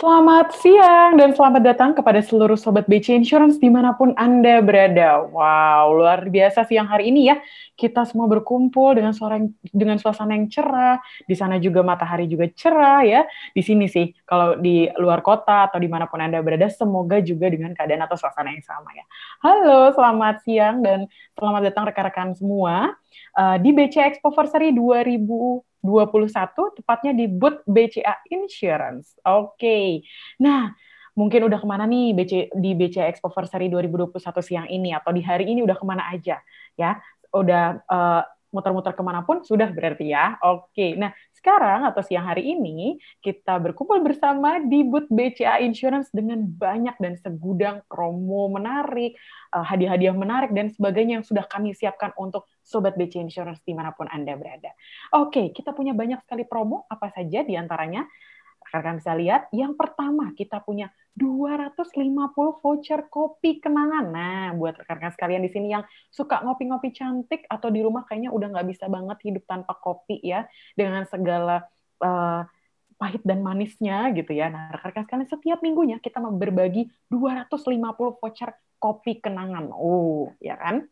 Selamat siang dan selamat datang kepada seluruh Sobat BC Insurance dimanapun Anda berada. Wow, luar biasa siang hari ini ya. Kita semua berkumpul dengan suasana yang cerah. Di sana juga matahari juga cerah ya. Di sini sih, kalau di luar kota atau dimanapun Anda berada, semoga juga dengan keadaan atau suasana yang sama ya. Halo, selamat siang dan selamat datang rekan-rekan semua di BC Expoversary 2021, tepatnya di booth BCA Insurance. Oke. Nah, mungkin udah kemana nih di BCA Expoversary 2021 siang ini, atau di hari ini udah kemana aja ya? Udah muter-muter kemanapun sudah berarti ya. Oke, nah sekarang atau siang hari ini kita berkumpul bersama di booth BCA Insurance dengan banyak dan segudang promo menarik, hadiah-hadiah menarik dan sebagainya yang sudah kami siapkan untuk Sobat BC Insurance dimanapun Anda berada. Oke, kita punya banyak sekali promo, apa saja diantaranya? Rekan-rekan bisa lihat, yang pertama kita punya 250 voucher kopi kenangan. Nah, buat rekan-rekan sekalian di sini yang suka ngopi-ngopi cantik atau di rumah kayaknya udah nggak bisa banget hidup tanpa kopi ya, dengan segala pahit dan manisnya gitu ya. Nah, rekan-rekan sekalian setiap minggunya kita berbagi 250 voucher kopi kenangan. Oh, ya kan?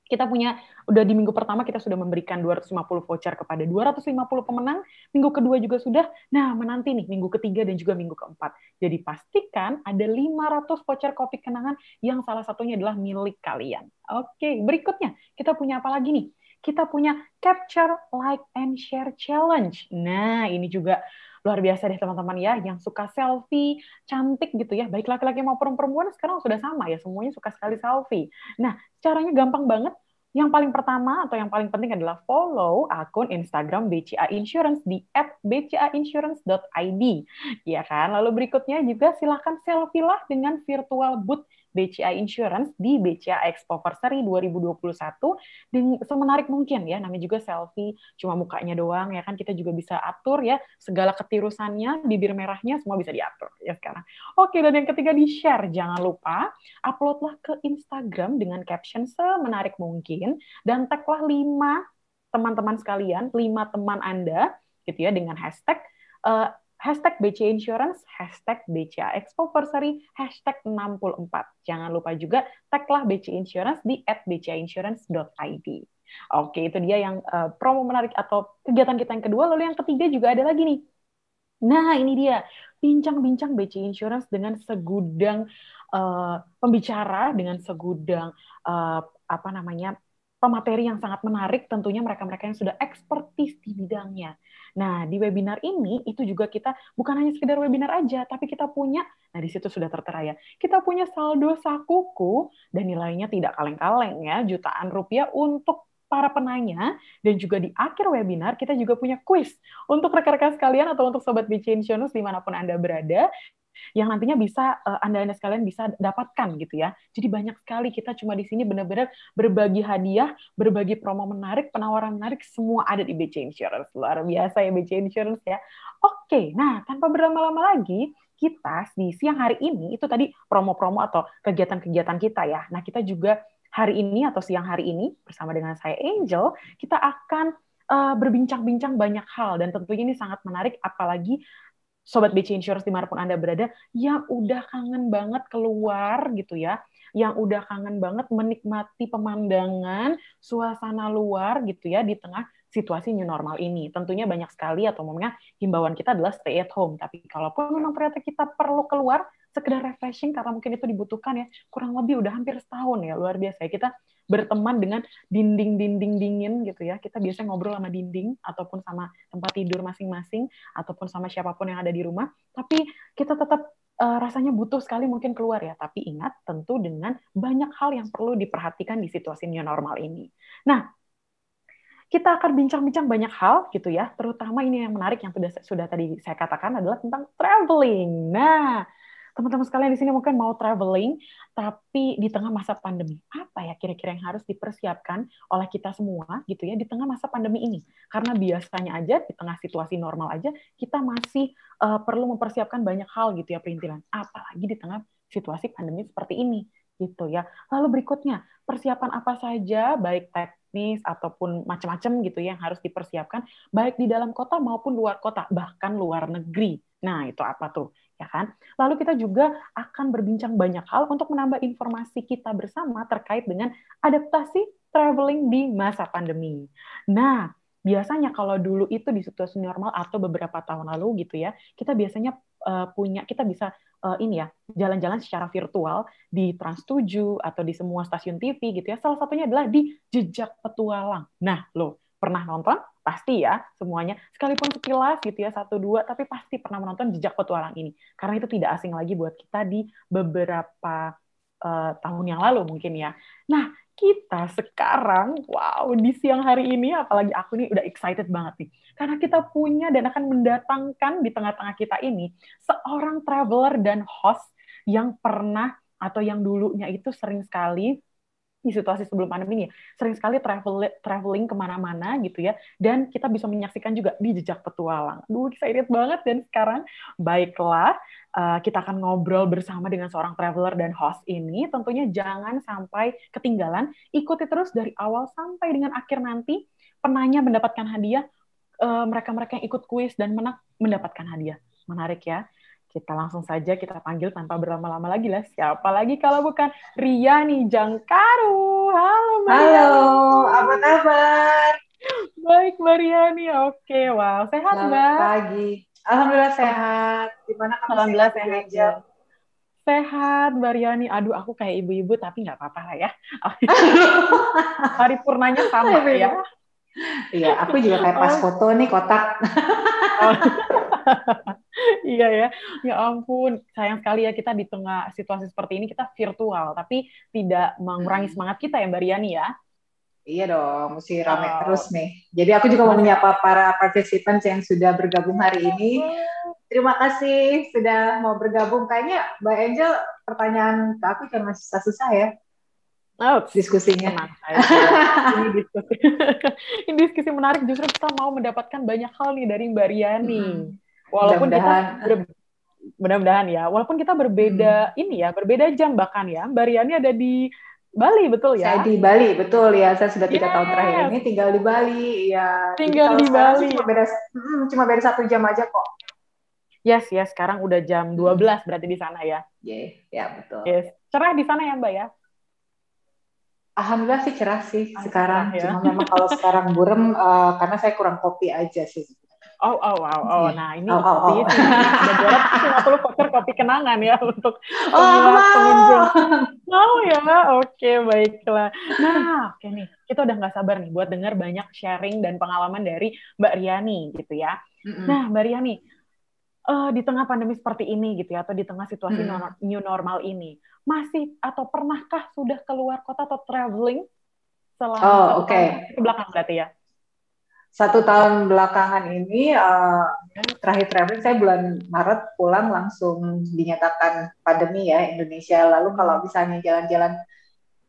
Kita punya, udah di minggu pertama kita sudah memberikan 250 voucher kepada 250 pemenang, minggu kedua juga sudah, nah menanti nih minggu ketiga dan juga minggu keempat. Jadi pastikan ada 500 voucher kopi kenangan yang salah satunya adalah milik kalian. Oke, berikutnya kita punya apa lagi nih? Kita punya Capture, Like, and Share Challenge. Nah, ini juga luar biasa deh teman-teman ya, yang suka selfie, cantik gitu ya, baik laki-laki maupun perempuan sekarang sudah sama ya, semuanya suka sekali selfie. Nah, caranya gampang banget. Yang paling pertama atau yang paling penting adalah follow akun Instagram BCA Insurance di @bcainsurance.id. Ya kan? Lalu berikutnya juga silahkan selfie lah dengan virtual booth BCA Insurance di BCA Expoversary 2021 dengan semenarik mungkin ya, namanya juga selfie, cuma mukanya doang ya kan, kita juga bisa atur ya segala ketirusannya, bibir merahnya semua bisa diatur ya sekarang. Oke, dan yang ketiga di-share, jangan lupa uploadlah ke Instagram dengan caption semenarik mungkin dan taglah 5 teman-teman sekalian, 5 teman Anda gitu ya dengan hashtag hashtag BCA Insurance, hashtag BCA Expoversary, hashtag 64. Jangan lupa juga taglah BCA Insurance di @bcainsurance.id. Oke, itu dia yang promo menarik atau kegiatan kita yang kedua. Lalu yang ketiga juga ada lagi nih. Nah, ini dia, bincang-bincang BCA Insurance dengan segudang pembicara, dengan segudang apa namanya, pemateri yang sangat menarik, tentunya mereka-mereka yang sudah ekspertis di bidangnya. Nah, di webinar ini itu juga kita bukan hanya sekedar webinar aja, tapi kita punya, nah di situ sudah tertera ya, kita punya saldo sakuku dan nilainya tidak kaleng-kaleng ya, jutaan rupiah untuk para penanya, dan juga di akhir webinar kita juga punya kuis untuk rekan-rekan sekalian atau untuk Sobat BC Insurance dimanapun Anda berada, yang nantinya bisa Anda sekalian bisa dapatkan gitu ya. Jadi banyak sekali, kita cuma di sini benar-benar berbagi hadiah, berbagi promo menarik, penawaran menarik, semua ada di BC Insurance. Luar biasa ya BC Insurance ya. Oke, nah tanpa berlama-lama lagi, kita di siang hari ini, itu tadi promo-promo atau kegiatan-kegiatan kita ya. Nah kita juga hari ini atau siang hari ini bersama dengan saya Angel, kita akan berbincang-bincang banyak hal, dan tentunya ini sangat menarik, apalagi Sobat BC Insurance dimanapun Anda berada, yang udah kangen banget keluar gitu ya, yang udah kangen banget menikmati pemandangan, suasana luar gitu ya, di tengah situasi new normal ini. Tentunya banyak sekali atau umumnya himbauan kita adalah stay at home. Tapi kalaupun memang ternyata kita perlu keluar, sekedar refreshing karena mungkin itu dibutuhkan ya, kurang lebih udah hampir setahun ya, luar biasa ya. Kita berteman dengan dinding-dinding dingin gitu ya. Kita biasanya ngobrol sama dinding ataupun sama tempat tidur masing-masing ataupun sama siapapun yang ada di rumah. Tapi kita tetap rasanya butuh sekali mungkin keluar ya. Tapi ingat tentu dengan banyak hal yang perlu diperhatikan di situasi new normal ini. Nah, kita akan bincang-bincang banyak hal gitu ya. Terutama ini yang menarik yang sudah tadi saya katakan adalah tentang traveling. Nah, teman-teman sekalian di sini mungkin mau traveling, tapi di tengah masa pandemi. Apa ya kira-kira yang harus dipersiapkan oleh kita semua gitu ya di tengah masa pandemi ini? Karena biasanya aja di tengah situasi normal aja kita masih perlu mempersiapkan banyak hal gitu ya perintilan. Apalagi di tengah situasi pandemi seperti ini gitu ya. Lalu berikutnya, persiapan apa saja baik teknis ataupun macam-macam gitu ya yang harus dipersiapkan baik di dalam kota maupun luar kota, bahkan luar negeri. Nah, itu apa tuh? Ya kan? Lalu kita juga akan berbincang banyak hal untuk menambah informasi kita bersama terkait dengan adaptasi traveling di masa pandemi. Nah, biasanya kalau dulu itu di situasi normal atau beberapa tahun lalu gitu ya, kita biasanya kita bisa ini ya, jalan-jalan secara virtual di Trans 7 atau di semua stasiun TV gitu ya. Salah satunya adalah di Jejak Petualang. Nah, lo pernah nonton? Pasti ya semuanya, sekalipun sekilas gitu ya, satu dua, tapi pasti pernah menonton Jejak Petualang ini karena itu tidak asing lagi buat kita di beberapa tahun yang lalu mungkin ya. Nah, kita sekarang, wow, di siang hari ini, apalagi aku nih udah excited banget nih, karena kita punya dan akan mendatangkan di tengah-tengah kita ini seorang traveler dan host yang pernah atau yang dulunya itu sering sekali di situasi sebelum pandemi ini sering sekali traveling kemana-mana gitu ya, dan kita bisa menyaksikan juga di Jejak Petualang. Duh, excited banget. Dan sekarang baiklah, kita akan ngobrol bersama dengan seorang traveler dan host ini. Tentunya jangan sampai ketinggalan, ikuti terus dari awal sampai dengan akhir nanti. Penanya mendapatkan hadiah, mereka-mereka yang ikut kuis dan menang mendapatkan hadiah. Menarik ya. Kita langsung saja kita panggil tanpa berlama-lama lagi lah. Siapa lagi kalau bukan Riani Jangkaru. Halo Mbak Halo, Riani. apa kabar? Baik Mbak Riani. Oke, wow. Sehat Selamat Mbak? pagi. Alhamdulillah sehat. Gimana kamu sehat, Alhamdulillah Ibu sehat Angel? juga. Sehat Mbak Riani. Aduh, aku kayak ibu-ibu tapi nggak apa-apa lah ya. Paripurnanya sama Ibu-ibu. ya. Iya, aku juga kayak pas Oh, foto nih kotak. oh. Iya ya, ya ampun, sayang sekali ya kita di tengah situasi seperti ini kita virtual, tapi tidak mengurangi Mm-mm. semangat kita ya Mbak Riani ya. Iya dong, mesti rame terus Oh, nih. Jadi aku juga mau benar menyapa para partisipan yang sudah bergabung hari ini. banget. Terima kasih sudah mau bergabung. Kayaknya Mbak Angel pertanyaan ke aku jangan susah-susah ya Oh, diskusinya. tenang saja. Ini diskusi, ini diskusi menarik. Justru kita mau mendapatkan banyak hal nih dari Mbak Riani. Mm-mm. Walaupun kita Mudah-mudahan. mudah-mudahan ya, walaupun kita berbeda Mm-mm. ini ya, berbeda jam bahkan ya. Mbak Riani ada di Bali, betul Saya ya? di Bali, betul ya. Saya sudah 3 tahun terakhir Yes, ini tinggal di Bali, ya. Jadi tinggal kalau di sekarang sih Bali. cuma beda 1 jam aja kok. Yes, yes, sekarang udah jam 12 berarti di sana ya. Yeah, ya betul. Yes. Cerah di sana ya, Mbak ya? Alhamdulillah sih cerah sih Ah, sekarang. cerah ya. Cuma memang kalau sekarang burem karena saya kurang kopi aja sih. Oh, oh, wow, oh. Yeah. Nah, Oh, ini oh, oh. kopinya sih ada 250 voucher kopi kenangan ya untuk Oh, aku semua pengunjung. mau. Mau ya? Oke, baiklah. Nah, oke nih. Kita udah nggak sabar nih buat dengar banyak sharing dan pengalaman dari Mbak Riani gitu ya. Mm-mm. Nah, Mbak Riani, di tengah pandemi seperti ini gitu ya, atau di tengah situasi Mm-mm. new normal ini, masih atau pernahkah sudah keluar kota atau traveling selama Oh, satu oke. tahun ke belakang berarti ya? 1 tahun belakangan ini terakhir traveling saya bulan Maret pulang langsung dinyatakan pandemi ya Indonesia. Lalu kalau Hmm. misalnya jalan-jalan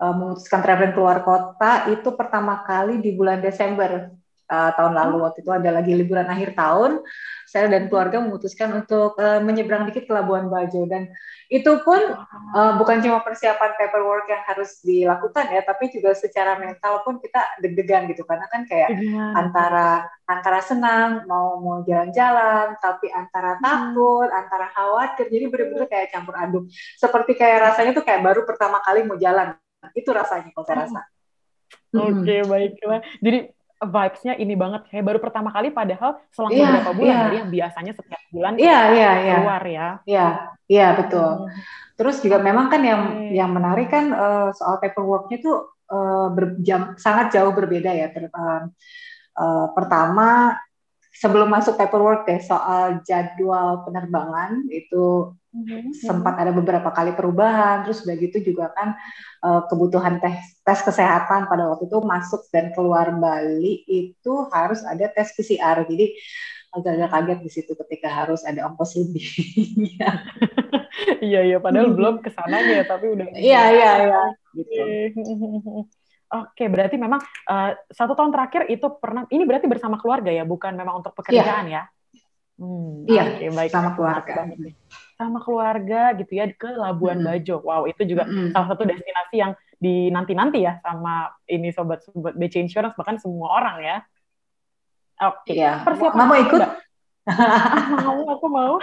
memutuskan traveling keluar kota itu pertama kali di bulan Desember tahun lalu. Oh. Waktu itu ada lagi liburan akhir tahun, saya dan keluarga memutuskan untuk menyeberang dikit ke Labuan Bajo, dan itu pun Wow. bukan cuma persiapan paperwork yang harus dilakukan ya, tapi juga secara mental pun kita deg-degan gitu, karena kan kayak Gimana betul betul. antara senang mau jalan-jalan, tapi antara Hmm. takut, antara khawatir, jadi bener-bener kayak campur aduk. Seperti kayak rasanya tuh kayak baru pertama kali mau jalan. Itu rasanya kalau saya rasa. Oke, baiklah. Jadi vibes-nya ini banget, kayak baru pertama kali padahal selang Iya, beberapa bulan iya, kali ya, biasanya setiap bulan iya, iya, iya, keluar ya. iya, iya betul. Mhm. Terus juga memang kan yang Oke. menarik kan soal paperwork-nya tuh sangat jauh berbeda ya. Pertama sebelum masuk paperwork deh soal jadwal penerbangan itu sempat Mhm. ada beberapa kali perubahan, terus udah gitu juga kan kebutuhan tes kesehatan pada waktu itu masuk dan keluar Bali itu harus ada tes PCR, jadi agak-agak kaget di situ ketika harus ada ongkos lebih. Iya, iya, padahal belum kesananya ya, tapi udah ini Iya, ya. iya, iya, gitu. Oke. Oke, berarti memang 1 tahun terakhir itu pernah, ini berarti bersama keluarga ya, bukan memang untuk pekerjaan Iya, ya? iya, Oke, baik. sama Menarik keluarga. banget nih. Sama keluarga gitu ya, ke Labuan Mm-mm. Bajo. Wow, itu juga salah Mm-mm. satu destinasi yang dinanti-nanti ya sama ini sobat-sobat BC Insurance, bahkan semua orang ya. Oke, Iya, nggak persiapannya mau ini ikut? Mbak. Ah, mau, aku mau.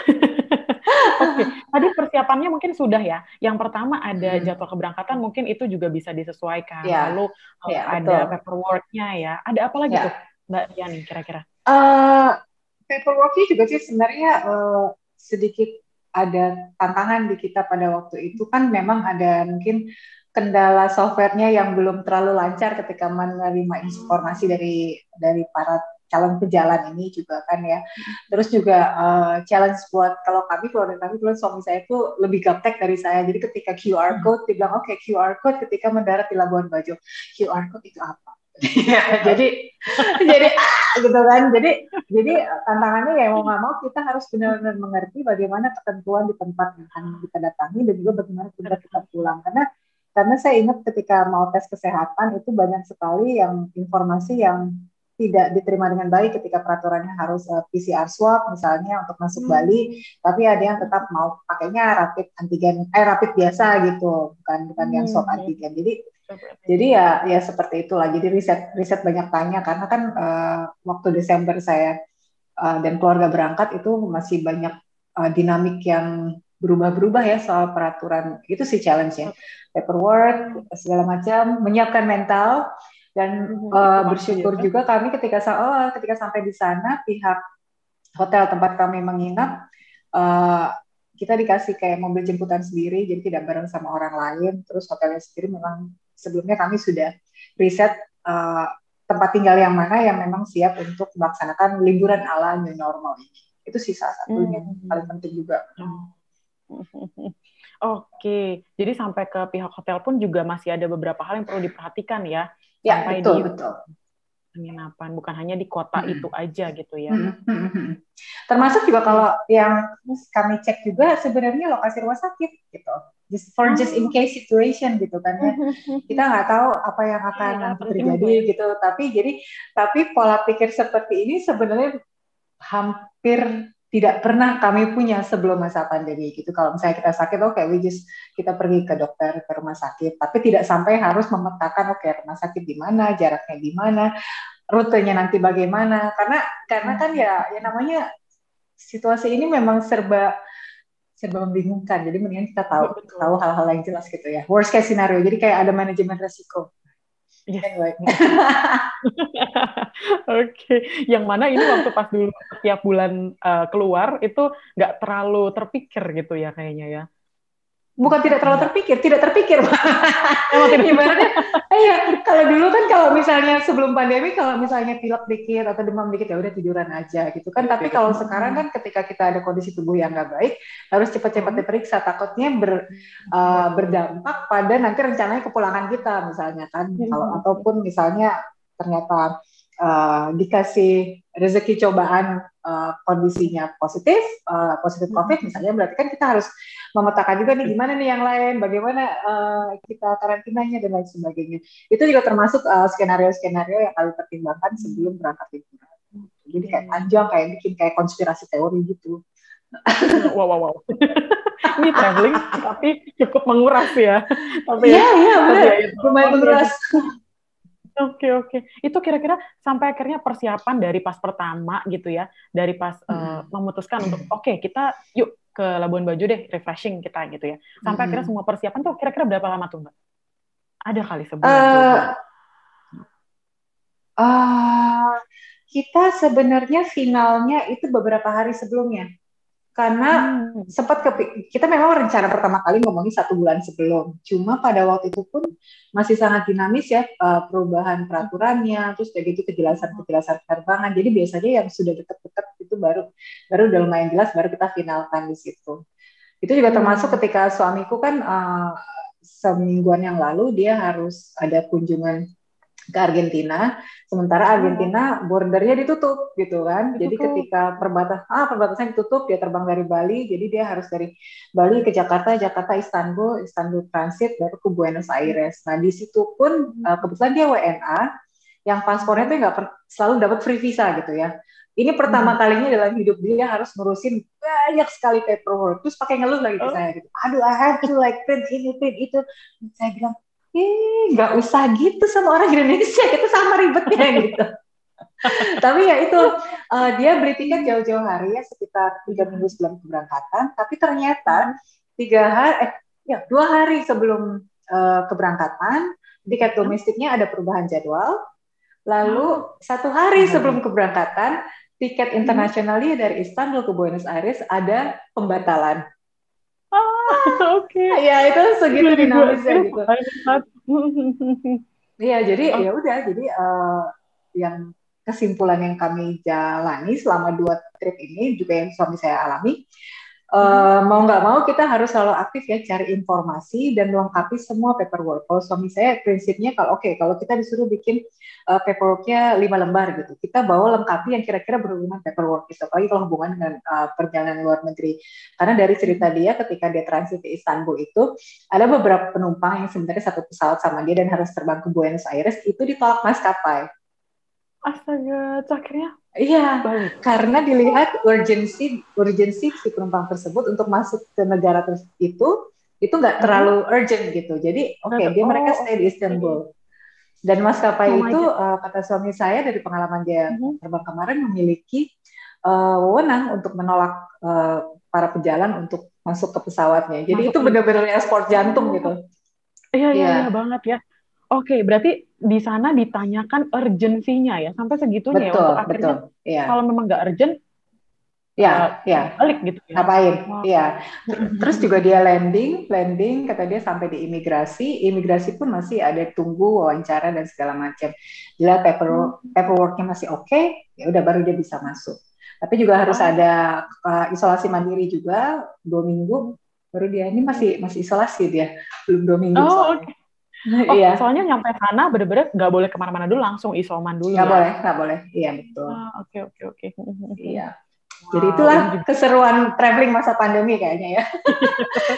Oke, tadi persiapannya mungkin sudah ya. Yang pertama ada Mm-mm. jadwal keberangkatan, mungkin itu juga bisa disesuaikan. Iya, Lalu iya ada betul. paperwork-nya ya. Ada apa lagi tuh, Ya, Mbak Yani, kira-kira? uh, paperwork-nya juga sih sebenarnya sedikit ada tantangan di kita pada waktu itu kan memang ada mungkin kendala softwarenya yang belum terlalu lancar ketika menerima informasi dari para calon pejalan ini juga kan ya. Terus juga challenge buat kalau kami keluarga kami kebetulan suami saya itu lebih gaptek dari saya. Jadi ketika QR code dibilang oke QR code ketika mendarat di Labuan Bajo. QR code itu apa? jadi gitu kan. Jadi tantangannya ya mau nggak mau kita harus benar-benar mengerti bagaimana ketentuan di tempat yang akan kita datangi dan juga bagaimana tempat kita pulang karena saya ingat ketika mau tes kesehatan itu banyak sekali yang informasi yang tidak diterima dengan baik ketika peraturannya harus PCR swab misalnya untuk masuk Bali, tapi ada yang tetap mau pakainya rapid biasa gitu, bukan yang swab antigen. Jadi ya seperti itulah. Jadi riset banyak tanya karena kan waktu Desember saya dan keluarga berangkat itu masih banyak dinamik yang berubah-berubah ya soal peraturan. Itu sih challenge ya. Paperwork segala macam, menyiapkan mental dan Itu pasti bersyukur ya. juga kami ketika sampai di sana pihak hotel tempat kami menginap kita dikasih kayak mobil jemputan sendiri, jadi tidak bareng sama orang lain. Terus hotelnya sendiri memang sebelumnya kami sudah riset tempat tinggal yang mana yang memang siap untuk melaksanakan liburan ala new normal ini. Itu sih salah satunya paling penting juga. Oke, jadi sampai ke pihak hotel pun juga masih ada beberapa hal yang perlu diperhatikan ya, Ya sampai di betul betul. penginapan, bukan hanya di kota itu aja gitu ya. Termasuk juga Oke. kalau yang kami cek juga sebenarnya lokasi rumah sakit gitu. Just in case situation gitu kan ya. Kita nggak tahu apa yang akan Iya, nanti penting tuh terjadi ya. gitu. Tapi pola pikir seperti ini sebenarnya hampir tidak pernah kami punya sebelum masa pandemi gitu. Kalau misalnya kita sakit, kita pergi ke dokter ke rumah sakit, tapi tidak sampai harus memetakan rumah sakit di mana, jaraknya di mana, rutenya nanti bagaimana. Karena kan ya namanya situasi ini memang serba membingungkan. Jadi mendingan kita tahu Betul. hal-hal yang jelas gitu ya. Worst case scenario. Jadi kayak ada manajemen resiko. Yes. Anyway. Oke, yang mana ini waktu pas dulu setiap bulan keluar itu nggak terlalu terpikir gitu ya kayaknya ya. Bukan tidak terlalu Nggak. terpikir, tidak terpikir. Emang tidak. Ibaratnya, kalau dulu kan kalau misalnya sebelum pandemi, kalau misalnya pilek dikit atau demam dikit, ya udah tiduran aja gitu kan. Tapi kalau sekarang kan ketika kita ada kondisi tubuh yang nggak baik, harus cepat-cepat diperiksa. Takutnya berdampak pada nanti rencananya kepulangan kita misalnya kan. Ataupun misalnya ternyata dikasih rezeki cobaan kondisinya positif COVID misalnya, berarti kan kita harus memetakan juga nih gimana nih yang lain, bagaimana kita karantinanya dan lain sebagainya. Itu juga termasuk skenario-skenario yang kami pertimbangkan sebelum berangkat liburan. Jadi kayak panjang, kayak bikin kayak konspirasi teori gitu. Wow. Ini traveling tapi cukup menguras ya. Iya benar, ya itu. lumayan menguras. Oke. Itu kira-kira sampai akhirnya persiapan dari pas pertama gitu ya, dari pas memutuskan untuk oke, kita yuk ke Labuan Bajo deh, refreshing kita gitu ya. Sampai akhirnya semua persiapan tuh kira-kira berapa lama tuh Mbak? Ada kali sebulan, 2 bulan? Ah, kita sebenarnya finalnya itu beberapa hari sebelumnya. Karena Hmm. kita memang rencana pertama kali ngomongin 1 bulan sebelum. Cuma pada waktu itu pun masih sangat dinamis ya, perubahan peraturannya, terus kayak gitu kejelasan-kejelasan penerbangan. Jadi biasanya yang sudah dekat-dekat itu baru baru udah lumayan jelas, baru kita finalkan di situ. Itu juga termasuk Hmm. ketika suamiku kan semingguan yang lalu dia harus ada kunjungan ke Argentina, sementara Oh, Argentina bordernya ditutup gitu kan. Jadi ditutup. ketika perbatasan ditutup, dia terbang dari Bali, jadi dia harus dari Bali ke Jakarta, Jakarta Istanbul, Istanbul transit baru ke Buenos Aires. Nah di situ pun kebetulan dia WNA, yang paspornya tuh nggak selalu dapat free visa gitu ya. Ini pertama kalinya dalam hidup dia harus ngurusin banyak sekali paperwork. Terus pakai ngeluh lagi ke Oh. saya gitu. Aduh, I have to like print ini, print itu. Saya bilang, nggak usah gitu sama orang Indonesia, kita sama ribetnya gitu. Tapi ya itu, dia beli tiket jauh-jauh hari ya, sekitar 3 minggu sebelum keberangkatan. Tapi ternyata 2 hari sebelum keberangkatan, tiket domestiknya ada perubahan jadwal. Lalu 1 hari Astaga. sebelum keberangkatan, tiket internasionalnya dari Istanbul ke Buenos Aires ada pembatalan. Oke. Ya itu segitu Jadi gue dinamisnya itu gitu. banget. Iya, jadi Oh. ya udah, jadi yang kesimpulan yang kami jalani selama 2 trip ini juga yang suami saya alami, mau nggak mau kita harus selalu aktif ya cari informasi dan melengkapi semua paperwork. Kalau suami saya prinsipnya kalau kita disuruh bikin paperworknya 5 lembar gitu, kita bawa lengkapi yang kira-kira berhubungan paperwork itu, apalagi kalau hubungan dengan perjalanan luar negeri. Karena dari cerita dia ketika dia transit ke Istanbul itu ada beberapa penumpang yang sebenarnya satu pesawat sama dia dan harus terbang ke Buenos Aires itu ditolak maskapai. Astaga, terus akhirnya Iya, balik. karena dilihat urgensi si penumpang tersebut untuk masuk ke negara itu nggak Mm-mm. terlalu urgent gitu. Jadi dia mereka Oh, stay di oke. Istanbul. Dan maskapai itu Lumayan. kata suami saya dari pengalaman dia Mhm. terbang kemarin memiliki wewenang untuk menolak para pejalan untuk masuk ke pesawatnya. Jadi Masuk itu dulu. benar-benar sport jantung Oh, gitu. iya, iya, iya Iya, banget ya. Oke, berarti di sana ditanyakan urgensinya ya, sampai segitunya ya, betul, untuk akhirnya betul. Iya. kalau memang nggak urgent, eh, Ya, ya, balik gitu ya. ngapain? Wow. Iya. Terus juga dia landing, kata dia sampai di imigrasi pun masih ada tunggu wawancara dan segala macam. Bila paperworknya masih oke, ya udah baru dia bisa masuk. Tapi juga harus Oh. ada isolasi mandiri juga 2 minggu. Baru dia ini masih masih isolasi dia, belum 2 minggu Oh, soalnya. oke. Oh, Iya, soalnya nyampe sana bener-bener nggak boleh kemana-mana dulu, langsung isoman dulu nggak ya. boleh, nggak boleh. Iya betul. Oke, oke, oke. Iya. Jadi Wow, itulah ini juga. keseruan traveling masa pandemi kayaknya ya.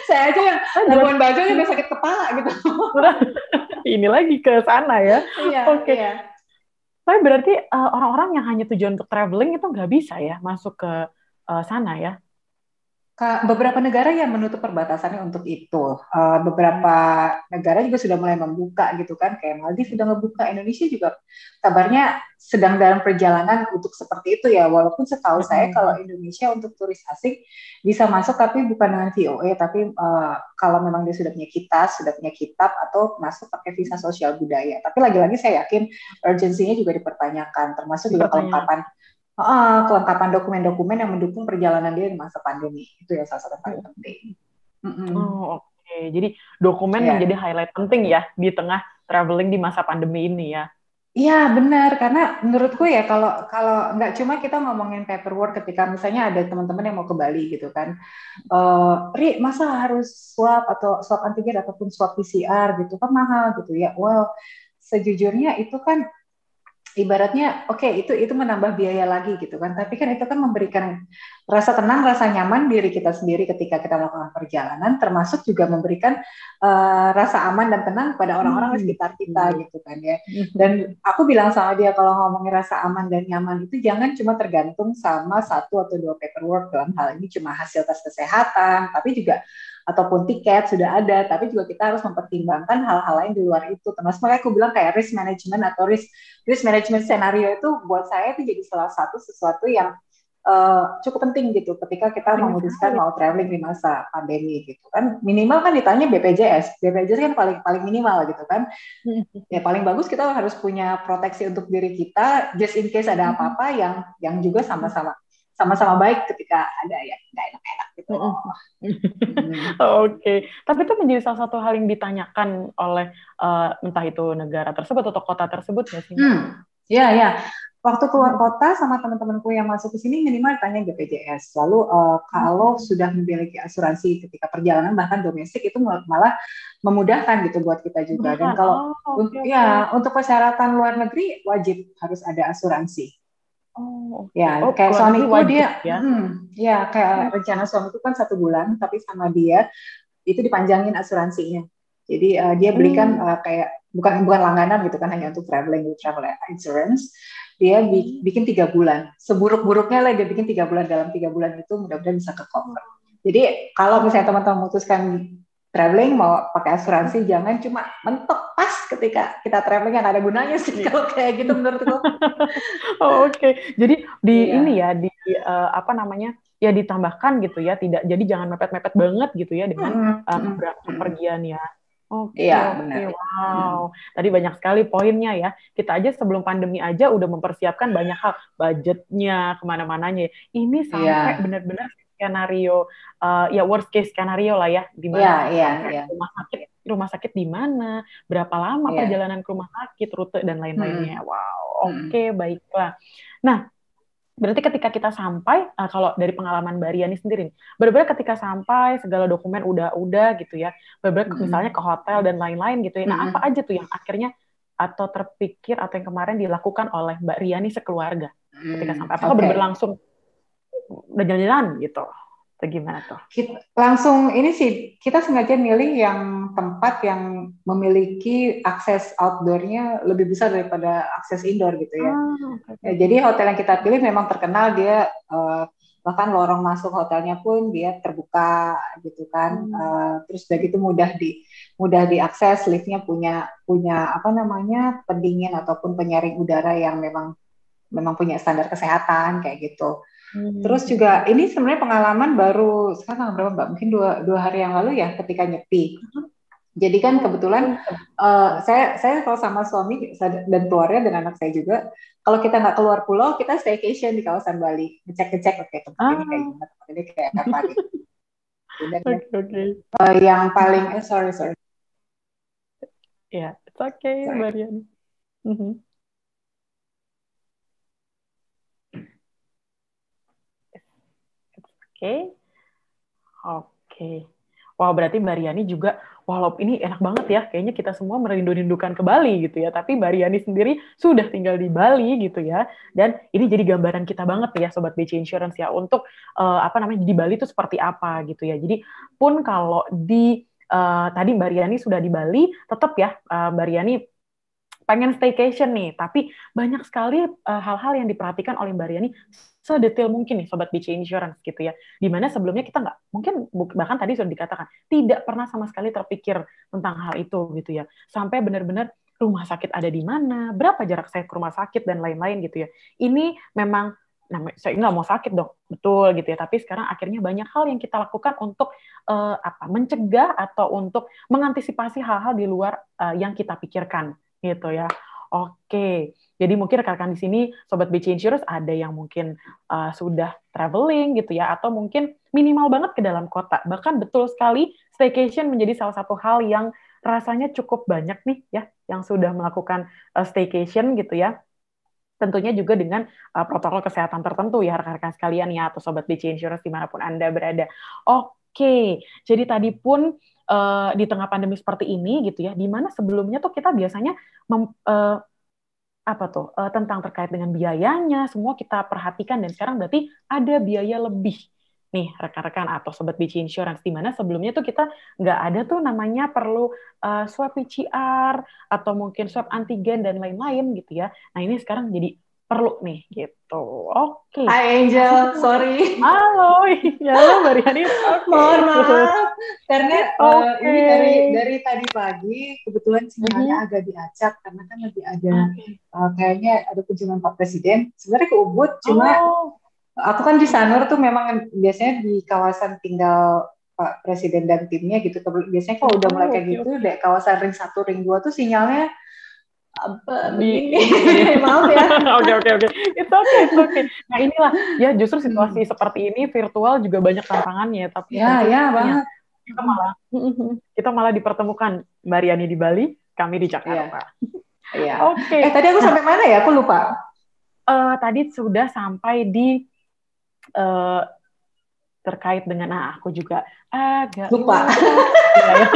Saya aja yang Saya berarti Labuan Bajo udah sakit kepala gitu. ini lagi ke sana ya. Iya, Oke. iya. Tapi berarti orang-orang yang hanya tujuan untuk traveling itu nggak bisa ya masuk ke sana ya? Beberapa negara yang menutup perbatasannya untuk itu. Beberapa negara juga sudah mulai membuka gitu kan, kayak Maldives sudah ngebuka, Indonesia juga kabarnya sedang dalam perjalanan untuk seperti itu ya. Walaupun setahu saya kalau Indonesia untuk turis asing bisa masuk tapi bukan dengan VOA, tapi kalau memang dia sudah punya kitab atau masuk pakai visa sosial budaya. Tapi lagi-lagi saya yakin urgensinya juga dipertanyakan, termasuk juga Dipertanyakan. kelengkapan dokumen-dokumen yang mendukung perjalanan dia di masa pandemi. Itu ya salah satu yang paling penting. Mm-mm. Oh, oke. Jadi dokumen menjadi Ya, highlight penting ya di tengah traveling di masa pandemi ini ya. iya benar. Karena menurutku ya kalau kalau nggak cuma kita ngomongin paperwork ketika misalnya ada teman-teman yang mau ke Bali gitu kan, Ri masa harus swab atau swab antigen ataupun swab PCR gitu kan mahal gitu ya. Well, sejujurnya itu kan ibaratnya itu menambah biaya lagi gitu kan, tapi kan itu kan memberikan rasa tenang, rasa nyaman diri kita sendiri ketika kita melakukan perjalanan, termasuk juga memberikan rasa aman dan tenang pada orang-orang di sekitar kita Betul. gitu kan ya. Dan aku bilang sama dia kalau ngomongin rasa aman dan nyaman itu jangan cuma tergantung sama 1 atau 2 paperwork, dalam hal ini cuma hasil tes kesehatan, tapi juga ataupun tiket sudah ada, tapi juga kita harus mempertimbangkan hal-hal lain di luar itu. Termasuk makanya aku bilang kayak risk management atau risk management scenario itu buat saya itu jadi salah satu sesuatu yang cukup penting gitu ketika kita penting memutuskan sekali. mau traveling di masa pandemi gitu kan. Minimal kan ditanya BPJS, BPJS kan paling paling minimal gitu kan. Ya paling bagus kita harus punya proteksi untuk diri kita just in case ada apa-apa yang juga sama-sama baik ketika ada yang nggak enak-enak gitu loh. Oke, tapi itu menjadi salah satu hal yang ditanyakan oleh entah itu negara tersebut atau kota tersebut nggak sih, Mbak? Ya, ya. Waktu keluar kota sama teman-temanku yang masuk ke sini minimal tanya BPJS. Lalu kalau sudah memiliki asuransi ketika perjalanan bahkan domestik itu malah memudahkan gitu buat kita juga. Dan kalau ya untuk persyaratan luar negeri wajib harus ada asuransi. Ya, kayak keluar negeri suamiku wajib dia, ya. ya kayak rencana suamiku kan 1 bulan, tapi sama dia itu dipanjangin asuransinya. Jadi dia belikan kayak bukan langganan gitu kan, hanya untuk travel insurance. Dia bikin 3 bulan. Seburuk-buruknya lah dia bikin 3 bulan, dalam 3 bulan itu mudah-mudahan bisa ke cover. Jadi kalau misalnya teman-teman memutuskan traveling mau pakai asuransi, jangan cuma mentok pas ketika kita traveling yang ada gunanya sih kalau kayak gitu menurutku. Oke. Jadi ini ya apa namanya? Ya ditambahkan gitu ya, tidak jadi jangan mepet-mepet banget gitu ya dengan kepergian ya. Oke, wow. Tadi banyak sekali poinnya ya. Kita aja sebelum pandemi aja udah mempersiapkan banyak hal, budgetnya, kemana-mananya. Ini sampai benar-benar skenario, ya worst case skenario lah ya, di mana sampai rumah sakit di mana, berapa lama perjalanan ke rumah sakit, rute dan lain-lainnya. Wow, oke, baiklah. Nah, berarti ketika kita sampai, kalau dari pengalaman Mbak Riani sendiri, benar-benar ketika sampai segala dokumen udah gitu ya, benar-benar misalnya ke hotel dan lain-lain gitu ya. Nah, apa aja tuh yang akhirnya atau terpikir atau yang kemarin dilakukan oleh Mbak Riani sekeluarga ketika sampai? Apakah benar-benar langsung udah jalan-jalan gitu? Atau gimana tuh? Langsung ini sih, kita sengaja milih yang tempat yang memiliki akses outdoor-nya lebih besar daripada akses indoor gitu ya. Jadi hotel yang kita pilih memang terkenal dia bahkan lorong masuk hotelnya pun dia terbuka gitu kan. Terus udah gitu mudah diakses, liftnya punya apa namanya pendingin ataupun penyaring udara yang memang punya standar kesehatan kayak gitu. Terus juga ini sebenarnya pengalaman baru sekarang berapa Mbak? Mungkin dua hari yang lalu ya ketika nyepi. Jadi kan kebetulan saya kalau sama suami dan keluarga dan anak saya juga, kalau kita nggak keluar pulau, kita staycation di kawasan Bali, ngecek oke tempat ini kayak gimana, tempat ini kayak apa gitu. Yang paling sorry. Ya, it's okay, Mbak Riani. Oke. Wah, berarti Mbak Riani juga, walaupun ini enak banget ya, kayaknya kita semua merindu-rindukan ke Bali gitu ya, tapi Mbak Riani sendiri sudah tinggal di Bali gitu ya, dan ini jadi gambaran kita banget ya, Sobat BC Insurance ya, untuk apa namanya, di Bali itu seperti apa gitu ya. Jadi pun kalau tadi Mbak Riani sudah di Bali, tetap ya Mbak Riani pengen staycation nih, tapi banyak sekali hal-hal yang diperhatikan oleh Mbak Riani sedetail mungkin nih Sobat BC Insurance gitu ya. Dimana sebelumnya kita nggak, mungkin bahkan tadi sudah dikatakan, tidak pernah sama sekali terpikir tentang hal itu gitu ya. Sampai benar-benar rumah sakit ada di mana, berapa jarak saya ke rumah sakit dan lain-lain gitu ya. Ini memang, saya nggak mau sakit dong, betul gitu ya. Tapi sekarang akhirnya banyak hal yang kita lakukan untuk mencegah atau untuk mengantisipasi hal-hal di luar yang kita pikirkan gitu ya. Oke, jadi mungkin rekan-rekan di sini Sobat BC Insurance ada yang mungkin sudah traveling gitu ya, atau mungkin minimal banget ke dalam kota. Bahkan betul sekali staycation menjadi salah satu hal yang rasanya cukup banyak nih ya, yang sudah melakukan staycation gitu ya. Tentunya juga dengan protokol kesehatan tertentu ya rekan-rekan sekalian ya, atau Sobat BC Insurance dimanapun Anda berada. Oke, jadi tadi pun di tengah pandemi seperti ini gitu ya, di mana sebelumnya tuh kita biasanya tentang terkait dengan biayanya semua kita perhatikan, dan sekarang berarti ada biaya lebih nih rekan-rekan atau Sobat BC Insurance, di mana sebelumnya tuh kita nggak ada tuh namanya perlu swab PCR atau mungkin swab antigen dan lain-lain gitu ya. Nah ini sekarang jadi perlu nih gitu. Oke. Hai Angel, sorry. Halo, halo Mbak Riani. Mohon maaf karena ini dari tadi pagi kebetulan sinyalnya agak diacak karena kan lagi ada kayaknya ada kunjungan Pak Presiden. Sebenarnya ke Ubud, cuma Aku kan di Sanur tuh memang biasanya di kawasan tinggal Pak Presiden dan timnya gitu. Biasanya kalau udah mulai Oh, kayak oke gitu, oke. deh kawasan ring 1, ring 2 tuh sinyalnya apa Di begini. ini kali ya. Maaf ya. Oke oke oke. It's okay. Nah inilah ya justru situasi Hmm. seperti ini virtual juga banyak tantangannya, tapi Ya, ya tentunya banget. kita malah kita malah dipertemukan Mbak Riani di Bali, kami di Iya, Jakarta. iya. Oke. Tadi aku Nah, sampai mana ya? Aku lupa. tadi sudah sampai di eh, terkait dengan aku juga agak Lupa. lupa. Iya ya.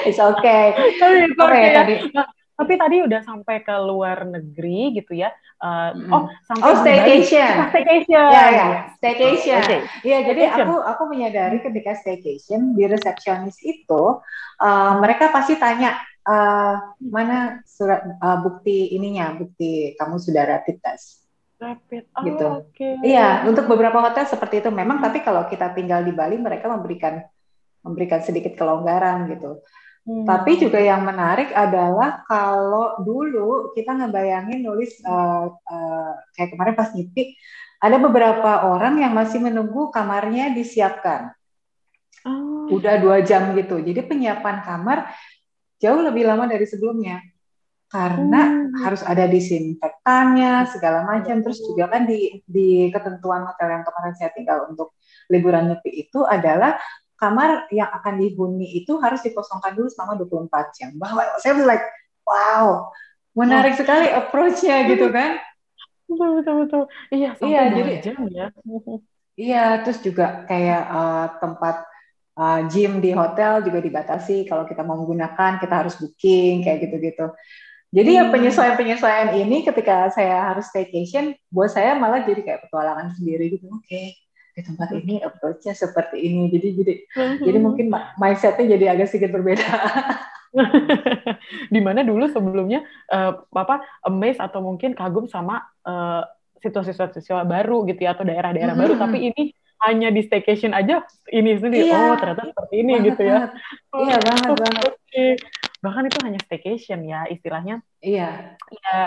It's okay. Tapi itu Apa oke ya ya. tadi? Nah, tapi tadi udah sampai ke luar negeri gitu ya. Oh, Mm-mm. Oh, sampai di Bali. Kita staycation. Ya, staycation. ya, Yes, betul. staycation. Oke. Iya, jadi Staycation. aku menyadari ketika staycation di resepsionis itu mereka pasti tanya mana surat bukti ininya, bukti kamu sudah rapid test Rapid. gitu. Oh, oke. Iya, untuk beberapa hotel seperti itu memang, tapi kalau kita tinggal di Bali mereka memberikan sedikit kelonggaran gitu. Tapi juga Hmm. yang menarik adalah kalau dulu kita ngebayangin nulis kayak kemarin pas nyepi, ada beberapa orang yang masih menunggu kamarnya disiapkan. Oh. Udah 2 jam gitu. Jadi penyiapan kamar jauh lebih lama dari sebelumnya. Karena Hmm. harus ada disinfektannya, segala macam. Terus juga Betul. kan di ketentuan hotel yang kemarin saya tinggal untuk liburan nyepi itu adalah kamar yang akan dihuni itu harus dikosongkan dulu selama 24 jam. Bahwa saya was like, wow, Oh. menarik sekali approach-nya gitu kan. Betul, betul, betul. Iya, Iya, sampai dua jadi jam ya. iya, terus juga kayak tempat gym di hotel juga dibatasi. Kalau kita mau menggunakan, kita harus booking, kayak gitu-gitu. Jadi ya Hmm. penyesuaian-penyesuaian ini ketika saya harus staycation, buat saya malah jadi kayak petualangan sendiri gitu. Oke, di tempat ini approach-nya seperti ini. Jadi mungkin mindset-nya jadi agak sedikit berbeda. Di mana dulu sebelumnya amazed atau mungkin kagum sama situasi-situasi baru gitu ya atau daerah-daerah baru, tapi ini hanya di staycation aja ini sendiri. Iya, Oh, ternyata seperti ini banget gitu ya. banget. Oh, Iya banget oke. banget. Okay. Bahkan itu hanya staycation ya istilahnya. Iya. Ya,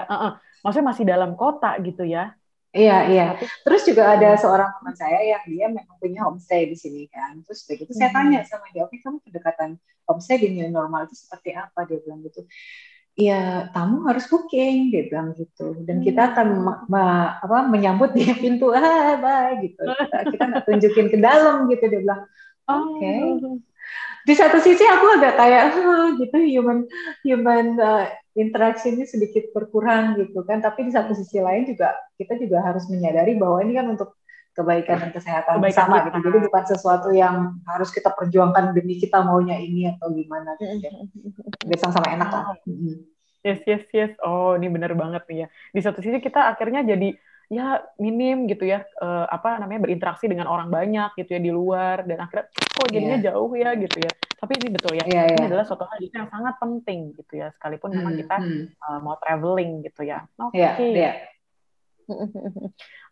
maksudnya masih dalam kota gitu ya. Iya, iya. Tapi Terus juga ada hmm, seorang teman saya yang dia memang punya homestay di sini kan. Terus begitu saya tanya sama dia, oke kamu kedekatan homestay di new normal itu seperti apa? Dia bilang gitu. Iya, tamu harus booking, dia bilang gitu. Dan kita akan menyambut di pintu, bye gitu. Kita nggak tunjukin ke dalam gitu. Dia bilang, oke. oh, Di satu sisi aku agak kayak gitu human human interaksinya sedikit berkurang gitu kan, tapi di satu sisi lain juga kita juga harus menyadari bahwa ini kan untuk kebaikan dan kesehatan kebaikan bersama kita. gitu, jadi bukan sesuatu yang harus kita perjuangkan demi kita maunya ini atau gimana gitu ya, biar sama-sama enak lah. Wow. Yes, yes, yes. Oh, ini benar banget nih ya. Di satu sisi kita akhirnya jadi ya minim gitu ya, apa namanya berinteraksi dengan orang banyak gitu ya di luar dan akhirnya kok jadinya Iya, jauh ya gitu ya. Tapi ini betul ya. iya, Ini iya. adalah suatu hal yang sangat penting gitu ya, sekalipun memang Hmm, kita hmm. mau traveling gitu ya. Iya, iya. Oke.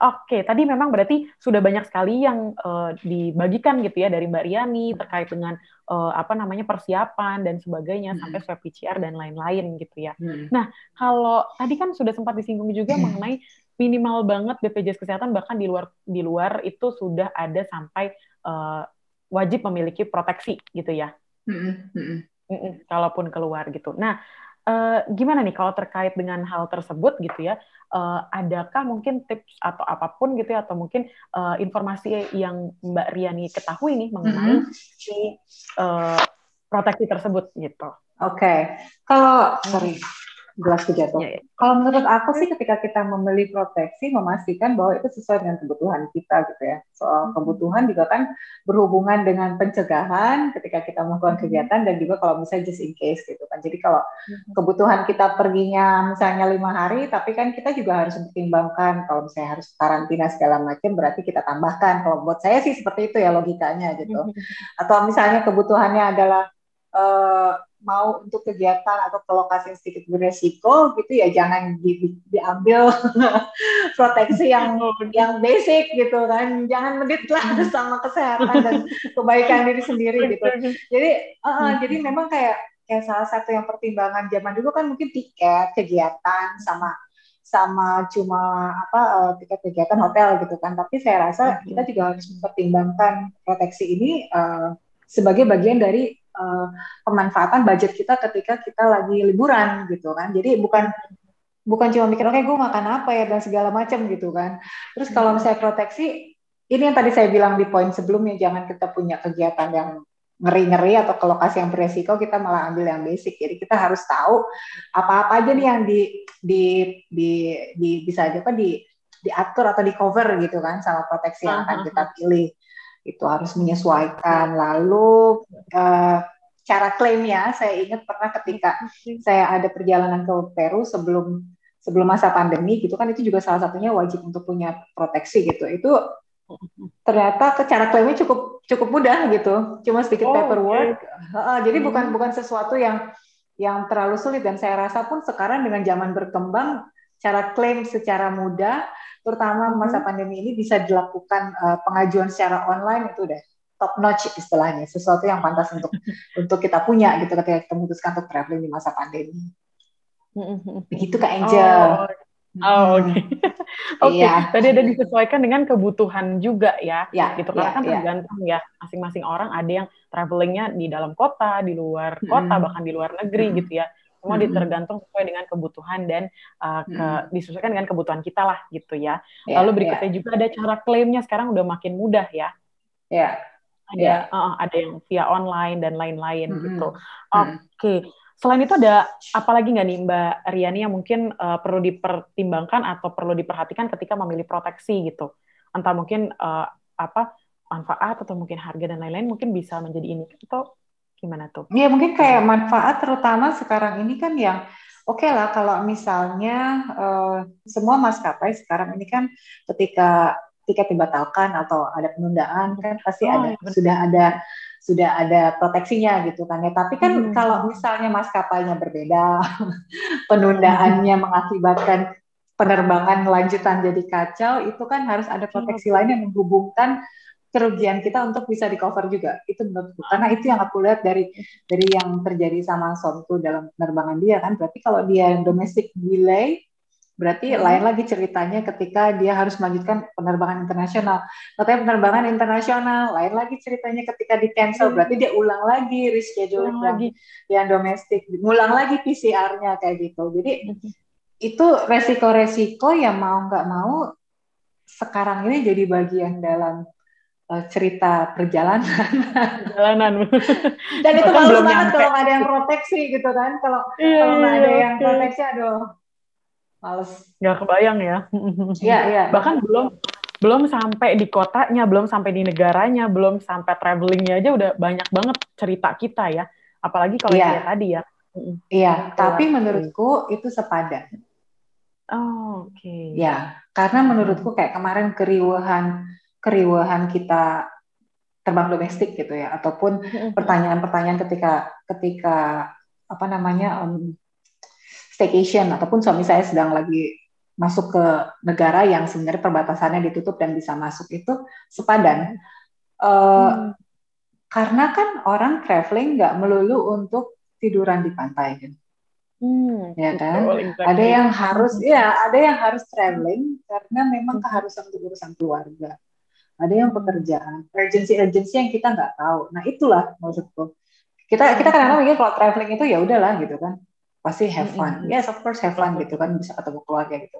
Oke, tadi memang berarti sudah banyak sekali yang dibagikan gitu ya dari Mbak Riani terkait dengan apa namanya persiapan dan sebagainya sampai Hmm, swab PCR dan lain-lain gitu ya. hmm. Nah, kalau tadi kan sudah sempat disinggung juga mengenai minimal banget BPJS Kesehatan bahkan di luar itu sudah ada sampai eh, wajib memiliki proteksi gitu ya. Hmm, hmm. Kalaupun keluar gitu. Nah, gimana nih kalau terkait dengan hal tersebut gitu ya? Adakah mungkin tips atau apapun gitu ya, atau mungkin informasi yang Mbak Riani ketahui nih mengenai Hmm. si proteksi tersebut gitu? Oke, kalau Hmm. sorry, gelasku Ya, jatuh. ya. Kalau menurut aku sih ketika kita membeli proteksi memastikan bahwa itu sesuai dengan kebutuhan kita gitu ya. Soal kebutuhan juga kan berhubungan dengan pencegahan ketika kita melakukan kegiatan dan juga kalau misalnya just in case gitu kan. Jadi kalau kebutuhan kita perginya misalnya 5 hari, tapi kan kita juga harus mempertimbangkan kalau misalnya harus karantina segala macam, berarti kita tambahkan. Kalau buat saya sih seperti itu ya logikanya gitu. Atau misalnya kebutuhannya adalah uh, mau untuk kegiatan atau ke lokasi yang sedikit beresiko gitu ya jangan diambil proteksi yang basic gitu kan, jangan medit lah sama kesehatan dan kebaikan diri sendiri gitu. Jadi memang kayak salah satu yang pertimbangan zaman dulu kan mungkin tiket kegiatan sama sama cuma tiket kegiatan hotel gitu kan. Tapi saya rasa kita juga harus mempertimbangkan proteksi ini sebagai bagian dari pemanfaatan budget kita ketika kita lagi liburan gitu kan. Jadi bukan cuma mikir oke gue makan apa ya dan segala macam gitu kan. Terus kalau misalnya proteksi, ini yang tadi saya bilang di poin sebelumnya, jangan kita punya kegiatan yang ngeri-ngeri atau ke lokasi yang beresiko, kita malah ambil yang basic. Jadi kita harus tahu apa-apa aja nih yang bisa aja diatur atau di cover gitu kan sama proteksi yang akan kita pilih. Itu harus menyesuaikan. Lalu cara klaimnya, saya ingat pernah ketika saya ada perjalanan ke Peru sebelum masa pandemi gitu kan, itu juga salah satunya wajib untuk punya proteksi gitu. Itu ternyata cara klaimnya cukup mudah gitu, cuma sedikit paperwork. Jadi bukan sesuatu yang terlalu sulit, dan saya rasa pun sekarang dengan zaman berkembang, cara klaim secara mudah, terutama masa pandemi ini, bisa dilakukan pengajuan secara online, itu udah top notch istilahnya, sesuatu yang pantas untuk kita punya gitu ketika kita memutuskan untuk traveling di masa pandemi. Begitu Kak Angel. Oke. Oke. Tadi ada disesuaikan dengan kebutuhan juga ya. Gitu. Karena kan tergantung ya, masing-masing orang ada yang travelingnya di dalam kota, di luar kota, bahkan di luar negeri gitu ya. Semua tergantung sesuai dengan kebutuhan dan disesuaikan dengan kebutuhan kita lah gitu ya. Lalu berikutnya juga ada cara klaimnya, sekarang udah makin mudah ya. Ada yang via online dan lain-lain gitu. Oke. Selain itu ada apa lagi nggak nih Mbak Riani yang mungkin perlu dipertimbangkan atau perlu diperhatikan ketika memilih proteksi gitu? Entah mungkin manfaat atau mungkin harga dan lain-lain, mungkin bisa menjadi ini atau gimana tuh? Ya mungkin kayak manfaat, terutama sekarang ini kan yang oke lah kalau misalnya semua maskapai sekarang ini kan ketika tiket dibatalkan atau ada penundaan kan pasti sudah ada proteksinya gitu kan ya. Tapi kan kalau misalnya maskapainya berbeda, penundaannya mengakibatkan penerbangan lanjutan jadi kacau, itu kan harus ada proteksi lain yang menghubungkan kerugian kita untuk bisa di cover juga. Itu menurutku, karena itu yang aku lihat dari yang terjadi sama suamiku dalam penerbangan dia kan. Berarti kalau dia domestic delay, berarti lain lagi ceritanya ketika dia harus melanjutkan penerbangan internasional. Katanya penerbangan internasional, lain lagi ceritanya ketika di cancel, berarti dia ulang lagi reschedule yang domestik, ngulang lagi PCR-nya kayak gitu. Jadi itu resiko-resiko yang mau nggak mau sekarang ini jadi bagian dalam cerita perjalanan. Dan itu males banget kalau nggak ada yang proteksi gitu kan. Kalau nggak ada yang proteksi, aduh, males. Nggak kebayang ya. Iya. Bahkan belum sampai di kotanya, belum sampai di negaranya, belum sampai travelingnya aja udah banyak banget cerita kita ya. Apalagi kalau yang kayak tadi ya. Iya, tapi menurutku itu sepadan. Oke. Ya, karena menurutku kayak kemarin keriuhan kita terbang domestik gitu ya, ataupun pertanyaan-pertanyaan ketika staycation, ataupun suami saya sedang lagi masuk ke negara yang sebenarnya perbatasannya ditutup dan bisa masuk, itu sepadan. Karena kan orang traveling nggak melulu untuk tiduran di pantai kan. Ya kan, ada yang harus traveling karena memang keharusan untuk urusan keluarga, ada yang pekerjaan, urgency yang kita nggak tahu. Nah itulah maksudku, kita kadang-kadang mikir kalau traveling itu ya udahlah gitu kan, pasti have fun, yes of course have fun gitu kan, bisa ketemu keluarga gitu,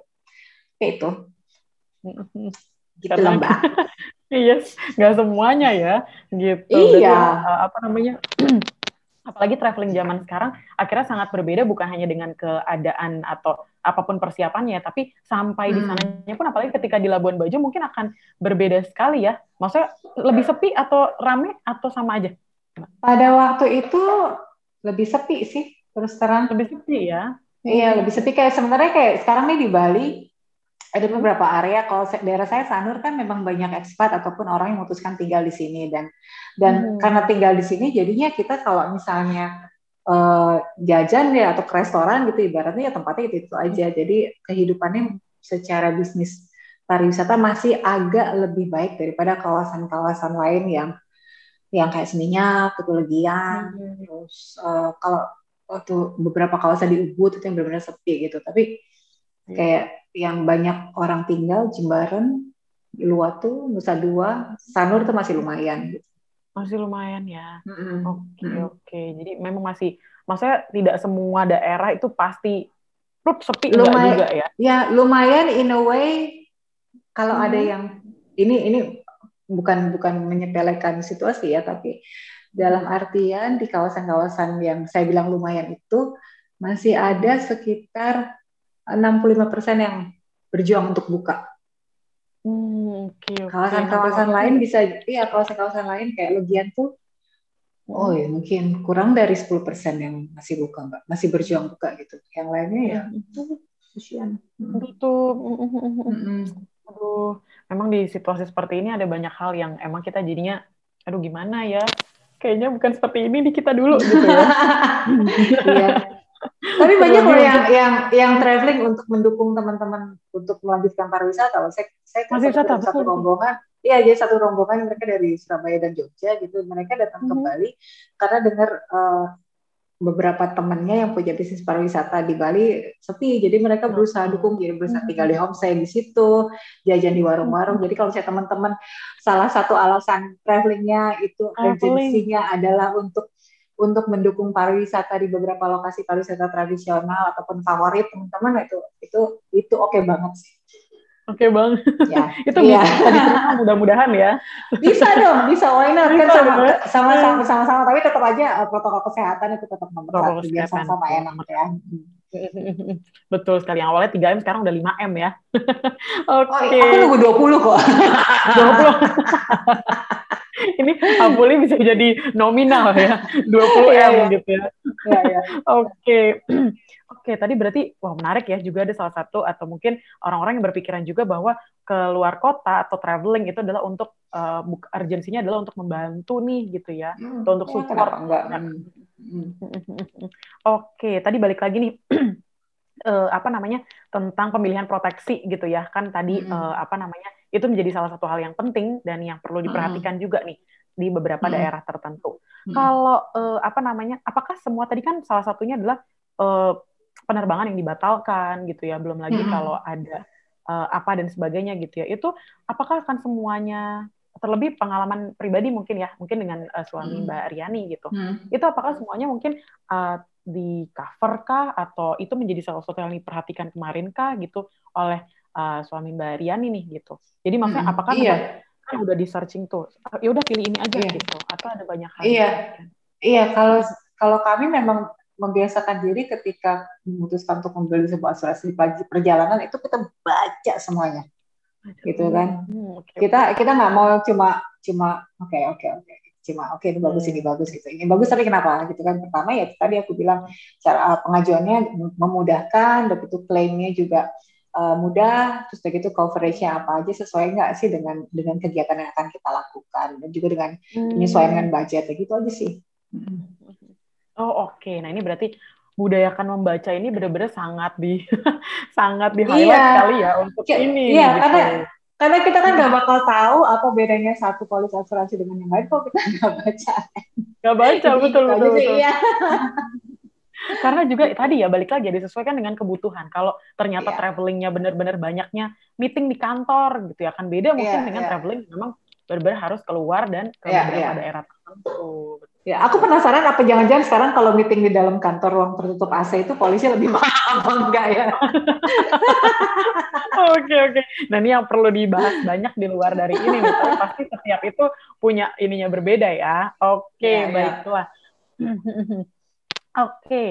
kayak itu gitu lah Mbak. Yes, nggak semuanya ya gitu. Iya. Apalagi traveling zaman sekarang akhirnya sangat berbeda, bukan hanya dengan keadaan atau apapun persiapannya, tapi sampai di sananya pun, apalagi ketika di Labuan Bajo mungkin akan berbeda sekali ya. Maksudnya lebih sepi atau rame atau sama aja? Pada waktu itu lebih sepi sih, terus terang. Lebih sepi ya? Iya, lebih sepi. Kayak sebenarnya kayak sekarang nih di Bali ada beberapa area. Kalau daerah saya Sanur kan memang banyak ekspat ataupun orang yang memutuskan tinggal di sini, dan karena tinggal di sini jadinya kita kalau misalnya jajan ya atau ke restoran gitu ibaratnya ya tempatnya itu aja. Jadi kehidupannya secara bisnis pariwisata masih agak lebih baik daripada kawasan-kawasan lain yang kayak Seminyak, Legian, terus kalau waktu beberapa kawasan di Ubud itu yang benar-benar sepi gitu. Tapi Kayak yang banyak orang tinggal, Jimbaran, Uluwatu, Nusa Dua, Sanur tuh masih lumayan gitu. Masih lumayan ya. Mm-mm. Oke, Mm-mm. oke. Jadi memang masih, maksudnya tidak semua daerah itu pasti sepi, enggak juga Lumayan, ya. ya lumayan in a way. Kalau ada Mhm. yang ini bukan menyepelekan situasi ya, tapi dalam artian di kawasan-kawasan yang saya bilang lumayan itu masih ada sekitar 65% yang berjuang untuk buka. Oke, oke. Kawasan-kawasan 65% lain ya. bisa, iya kawasan-kawasan lain kayak Legian tuh, oh Mhm. ya mungkin kurang dari 10% yang masih buka, Mbak, masih berjuang buka gitu. Yang lainnya ya, Mhm. kesian. Tutup. Mm-mm. Aduh, memang di situasi seperti ini ada banyak hal yang emang kita jadinya, aduh gimana ya, kayaknya bukan seperti ini di kita dulu gitu ya. Iya. Tapi banyak Terlebih loh mungkin yang traveling untuk mendukung teman-teman untuk melanjutkan pariwisata. Saya masih wisata, kebetulan satu betul, betul. rombongan, iya jadi satu rombongan mereka dari Surabaya dan Jogja gitu. Mereka datang ke Bali karena dengar beberapa temannya yang punya bisnis pariwisata di Bali sepi, jadi mereka berusaha dukung, jadi berusaha tinggal di homestay di situ, jajan di warung-warung. Jadi kalau misalnya teman-teman salah satu alasan travelingnya itu Traveling. urgensinya adalah untuk mendukung pariwisata di beberapa lokasi pariwisata tradisional ataupun favorit teman-teman, itu oke banget sih. Oke bang, Ya, itu iya. bisa diterima mudah-mudahan ya. Bisa dong, bisa, why not? Kan Bisa ya. sama-sama, tapi tetap aja protokol kesehatan itu tetap nomor Protokol satu, biar kesehatan sama-sama betul enak nomor ya. satu. Betul sekali. Yang awalnya 3M sekarang udah 5M ya. Oh, Oke. aku nunggu 20 kok. 20. Ini Apuli bisa jadi nominal ya. 20 Iya, M iya. gitu ya. Iya, iya. Oke. Oke, tadi berarti wah menarik ya, juga ada salah satu atau mungkin orang-orang yang berpikiran juga bahwa ke luar kota atau traveling itu adalah untuk urgensinya adalah untuk membantu nih gitu ya, atau untuk Ya, kenapa support. enggak? Ya. Oke, tadi balik lagi nih apa namanya tentang pemilihan proteksi gitu ya, kan tadi apa namanya itu menjadi salah satu hal yang penting dan yang perlu diperhatikan juga nih di beberapa daerah tertentu. Kalau apa namanya, apakah semua tadi kan salah satunya adalah eh, penerbangan yang dibatalkan gitu ya, belum lagi kalau ada apa dan sebagainya gitu ya, itu apakah akan semuanya, terlebih pengalaman pribadi mungkin ya, mungkin dengan suami Mbak Riani gitu, itu apakah semuanya mungkin di cover kah, atau itu menjadi salah satu yang diperhatikan kemarin kah gitu oleh suami Mbak Riani nih gitu. Jadi maksudnya apakah memang Iya, kan udah di searching tuh, ya udah pilih ini aja iya, gitu, atau ada banyak hal yang iya, diperhatikan? iya. Kalau kami memang membiasakan diri ketika memutuskan untuk membeli sebuah asuransi perjalanan itu kita baca semuanya, gitu kan. Oke, oke. Kita nggak mau cuma cuma oke oke oke cuma oke ini bagus gitu, ini bagus, tapi kenapa gitu kan. Pertama ya tadi aku bilang cara pengajuannya memudahkan, dan itu klaimnya juga mudah, terus begitu coveragenya apa aja, sesuai nggak sih dengan kegiatan yang akan kita lakukan, dan juga dengan penyesuaian dengan budget, gitu aja sih. Oh oke, nah ini berarti budayakan membaca ini benar-benar sangat sangat di Iya, highlight sekali ya untuk ini iya, gitu. karena kita kan nggak bakal tahu apa bedanya satu polis asuransi dengan yang lain kalau kita nggak baca. Gak baca, Jadi betul gitu aja betul sih, betul. iya. Karena juga Gitu. tadi ya balik lagi disesuaikan dengan kebutuhan. Kalau ternyata Iya, travelingnya benar-benar banyaknya meeting di kantor gitu ya, kan beda iya, mungkin dengan iya, traveling memang benar-benar harus keluar dan ke iya, beberapa iya. daerah tertentu. Ya, aku Betul. penasaran apa jangan-jangan sekarang kalau meeting di dalam kantor ruang tertutup AC itu polisi lebih mahal apa enggak ya? Oke, oke. Nah, ini yang perlu dibahas banyak di luar dari ini nih. Tapi pasti setiap itu punya ininya berbeda ya. Iya, Oke, iya. baiklah. Oke,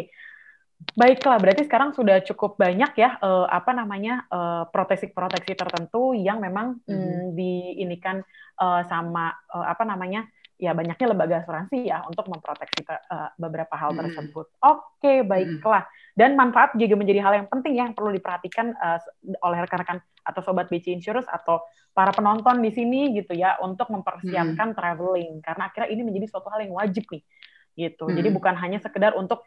baiklah. Berarti sekarang sudah cukup banyak ya apa namanya proteksi-proteksi tertentu yang memang diinikan sama apa namanya ya banyaknya lembaga asuransi ya untuk memproteksi beberapa hal tersebut. Oke, baiklah. Dan manfaat juga menjadi hal yang penting ya, yang perlu diperhatikan oleh rekan-rekan atau sobat BC Insurance atau para penonton di sini gitu ya untuk mempersiapkan traveling, karena akhirnya ini menjadi suatu hal yang wajib nih gitu. Jadi bukan hanya sekedar untuk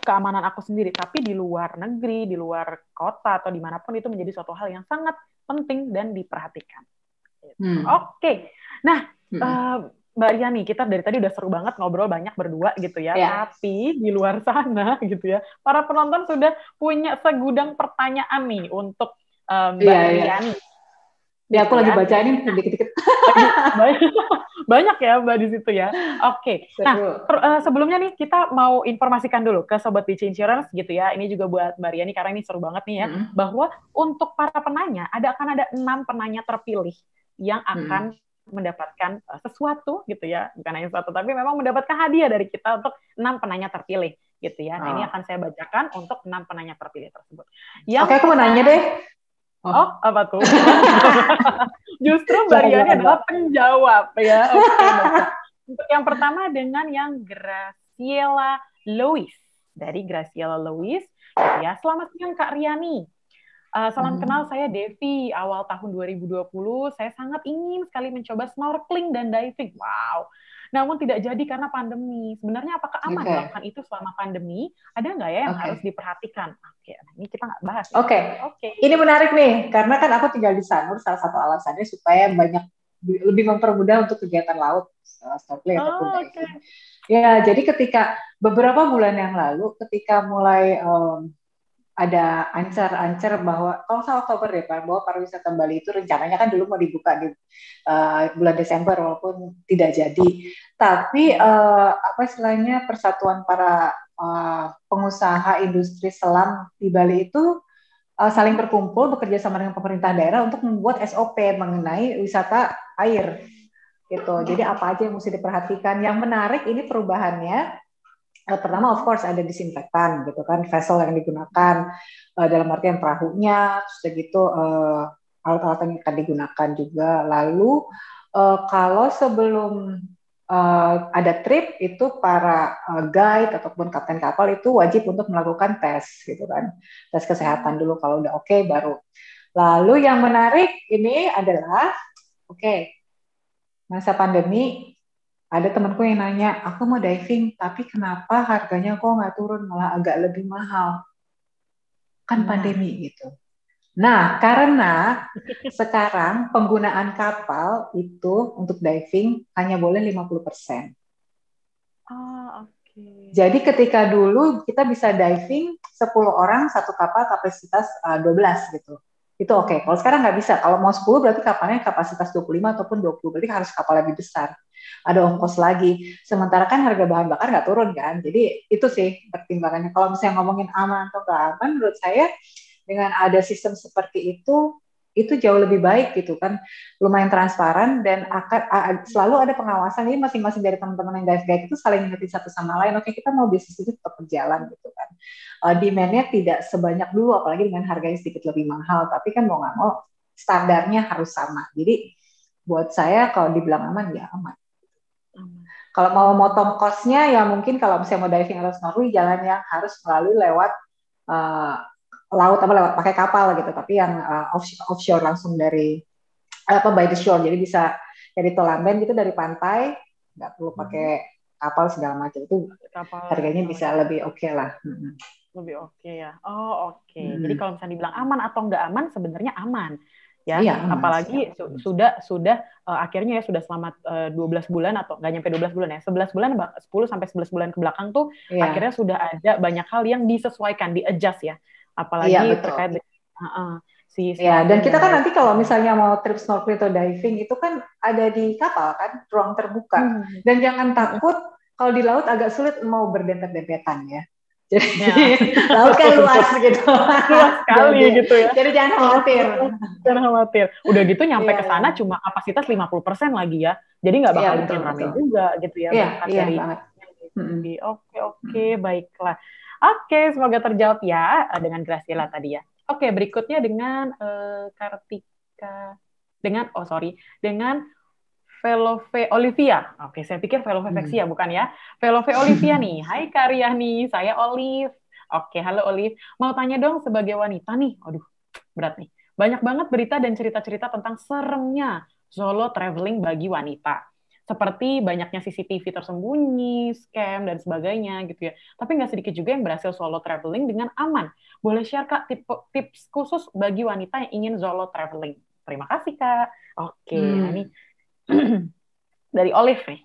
keamanan aku sendiri, tapi di luar negeri, di luar kota atau dimanapun itu menjadi suatu hal yang sangat penting dan diperhatikan. Oke. Nah, Mbak Riani, kita dari tadi udah seru banget ngobrol banyak berdua gitu ya. Ya, Tapi di luar sana gitu ya, para penonton sudah punya segudang pertanyaan nih untuk Mbak iya, iya. Riani Ya, gitu aku lagi ya. baca ini dikit-dikit. Lagi banyak, banyak ya Mbak di situ ya. Oke. Nah, Seru. sebelumnya nih kita mau informasikan dulu ke Sobat Beach Insurance gitu ya. Ini juga buat Mbak Riani karena ini seru banget nih ya. Mm-mm. Bahwa untuk para penanya, akan ada 6 penanya terpilih yang Mm-mm. akan mendapatkan sesuatu gitu ya. Bukan hanya sesuatu, tapi memang mendapatkan hadiah dari kita untuk 6 penanya terpilih gitu ya. Nah, ini Oh. akan saya bacakan untuk 6 penanya terpilih tersebut. Oke, Yang aku mau nanya pertama, deh. Oh, oh, apa tuh? Gimana? Justru Mbak Riani silakan. adalah penjawab ya. Oke, baiklah. Untuk yang pertama dengan yang Graciela Lois. Dari Graciela Lois, gitu ya. Selamat siang Kak Riani. Salam kenal, Mhm. saya Devi. Awal tahun 2020, saya sangat ingin sekali mencoba snorkeling dan diving. Wow. Namun tidak jadi karena pandemi. Sebenarnya apakah aman Oke, melakukan itu selama pandemi? Ada nggak ya yang harus oke. diperhatikan? Oke, nah ini kita nggak bahas ya. Oke, Oke. ini menarik nih, karena kan aku tinggal di Sanur, salah satu alasannya supaya banyak lebih mempermudah untuk kegiatan laut, snorkeling ataupun Oh, oke. diving. Ya, jadi ketika beberapa bulan yang lalu, ketika mulai ada ancar-ancar bahwa kalau salah Oktober ya Pak, bahwa pariwisata Bali itu rencananya kan dulu mau dibuka di bulan Desember walaupun tidak jadi. Tapi apa istilahnya persatuan para pengusaha industri selam di Bali itu saling berkumpul bekerja sama dengan pemerintah daerah untuk membuat SOP mengenai wisata air gitu. Jadi apa aja yang mesti diperhatikan. Yang menarik ini perubahannya pertama of course ada disinfektan gitu kan, vessel yang digunakan dalam artian perahunya, terus gitu alat-alat yang akan digunakan juga. Lalu kalau sebelum ada trip itu para guide ataupun kapten kapal itu wajib untuk melakukan tes gitu kan, tes kesehatan dulu, kalau udah oke baru. Lalu yang menarik ini adalah masa pandemi ada temanku yang nanya, aku mau diving, tapi kenapa harganya kok nggak turun, malah agak lebih mahal? Kan Nah, pandemi gitu. Nah, karena sekarang penggunaan kapal itu untuk diving hanya boleh 50%. oh, oke. Jadi ketika dulu kita bisa diving 10 orang satu kapal kapasitas 12 gitu. Itu oke. Kalau sekarang nggak bisa. Kalau mau 10 berarti kapalnya kapasitas 25 ataupun 20. Berarti harus kapal lebih besar. Ada ongkos lagi. Sementara kan harga bahan bakar nggak turun kan. Jadi itu sih pertimbangannya. Kalau misalnya ngomongin aman atau nggak aman, menurut saya dengan ada sistem seperti itu jauh lebih baik gitu kan, lumayan transparan dan akan selalu ada pengawasan. Jadi masing-masing dari teman-teman yang dive guide itu saling ngerti satu sama lain. Oke, kita mau bisnis itu tetap berjalan gitu kan. Demand-nya tidak sebanyak dulu, apalagi dengan harganya sedikit lebih mahal. Tapi kan mau nggak mau standarnya harus sama. Jadi buat saya kalau dibilang aman ya aman. Aman. Kalau mau motong cost-nya ya mungkin kalau misalnya mau diving atau snorkeling jalan yang harus melalui lewat uh, laut apa lewat pakai kapal gitu, tapi yang offshore langsung dari apa by the shore, jadi bisa dari Tolamben gitu dari pantai, nggak perlu pakai kapal segala macam, itu Kapal harganya segala bisa macam. lebih oke lah. Lebih oke ya. Oh, oke. Jadi kalau misalnya dibilang aman atau nggak aman, sebenarnya aman. Ya, Iya aman sih. apalagi sudah akhirnya ya sudah selama 12 bulan atau nggak nyampe 12 bulan ya. 11 bulan 10 sampai 11 bulan ke belakang tuh Iya, akhirnya sudah ada banyak hal yang disesuaikan, di-adjust ya. iya Apalagi betul. terkait dengan si Ya, dan snorkeling kita dan kan diving. nanti kalau misalnya mau trip snorkeling atau diving itu kan ada di kapal kan, ruang terbuka. Hmm. Dan jangan takut kalau di laut agak sulit mau berdempet-dempetan ya. Ya, Jadi laut kan luas gitu. luas sekali jadi gitu ya. jadi jangan khawatir. Jangan khawatir. Udah gitu nyampe Iya, ke iya. sana cuma kapasitas 50% lagi ya. Jadi nggak Iya bakal betul mungkin rame betul. juga gitu ya Iya, berangkat iya dari banget. Mm-mm. Oke, oke, Mm-mm. baiklah. Oke, semoga terjawab ya dengan Graciela tadi ya. Oke, berikutnya dengan Kartika dengan dengan Velove Olivia. Oke, saya pikir Velove Mm. Vexia bukan ya. Velove Olivia nih. Hai Karyani, saya Olive. Oke, halo Olive. Mau tanya dong sebagai wanita nih. Aduh, berat nih. Banyak banget berita dan cerita-cerita tentang seremnya solo traveling bagi wanita. Seperti banyaknya CCTV tersembunyi, scam, dan sebagainya gitu ya. Tapi nggak sedikit juga yang berhasil solo traveling dengan aman. Boleh share Kak tips khusus bagi wanita yang ingin solo traveling? Terima kasih Kak. Oke, nah ini Hmm. dari Olive nih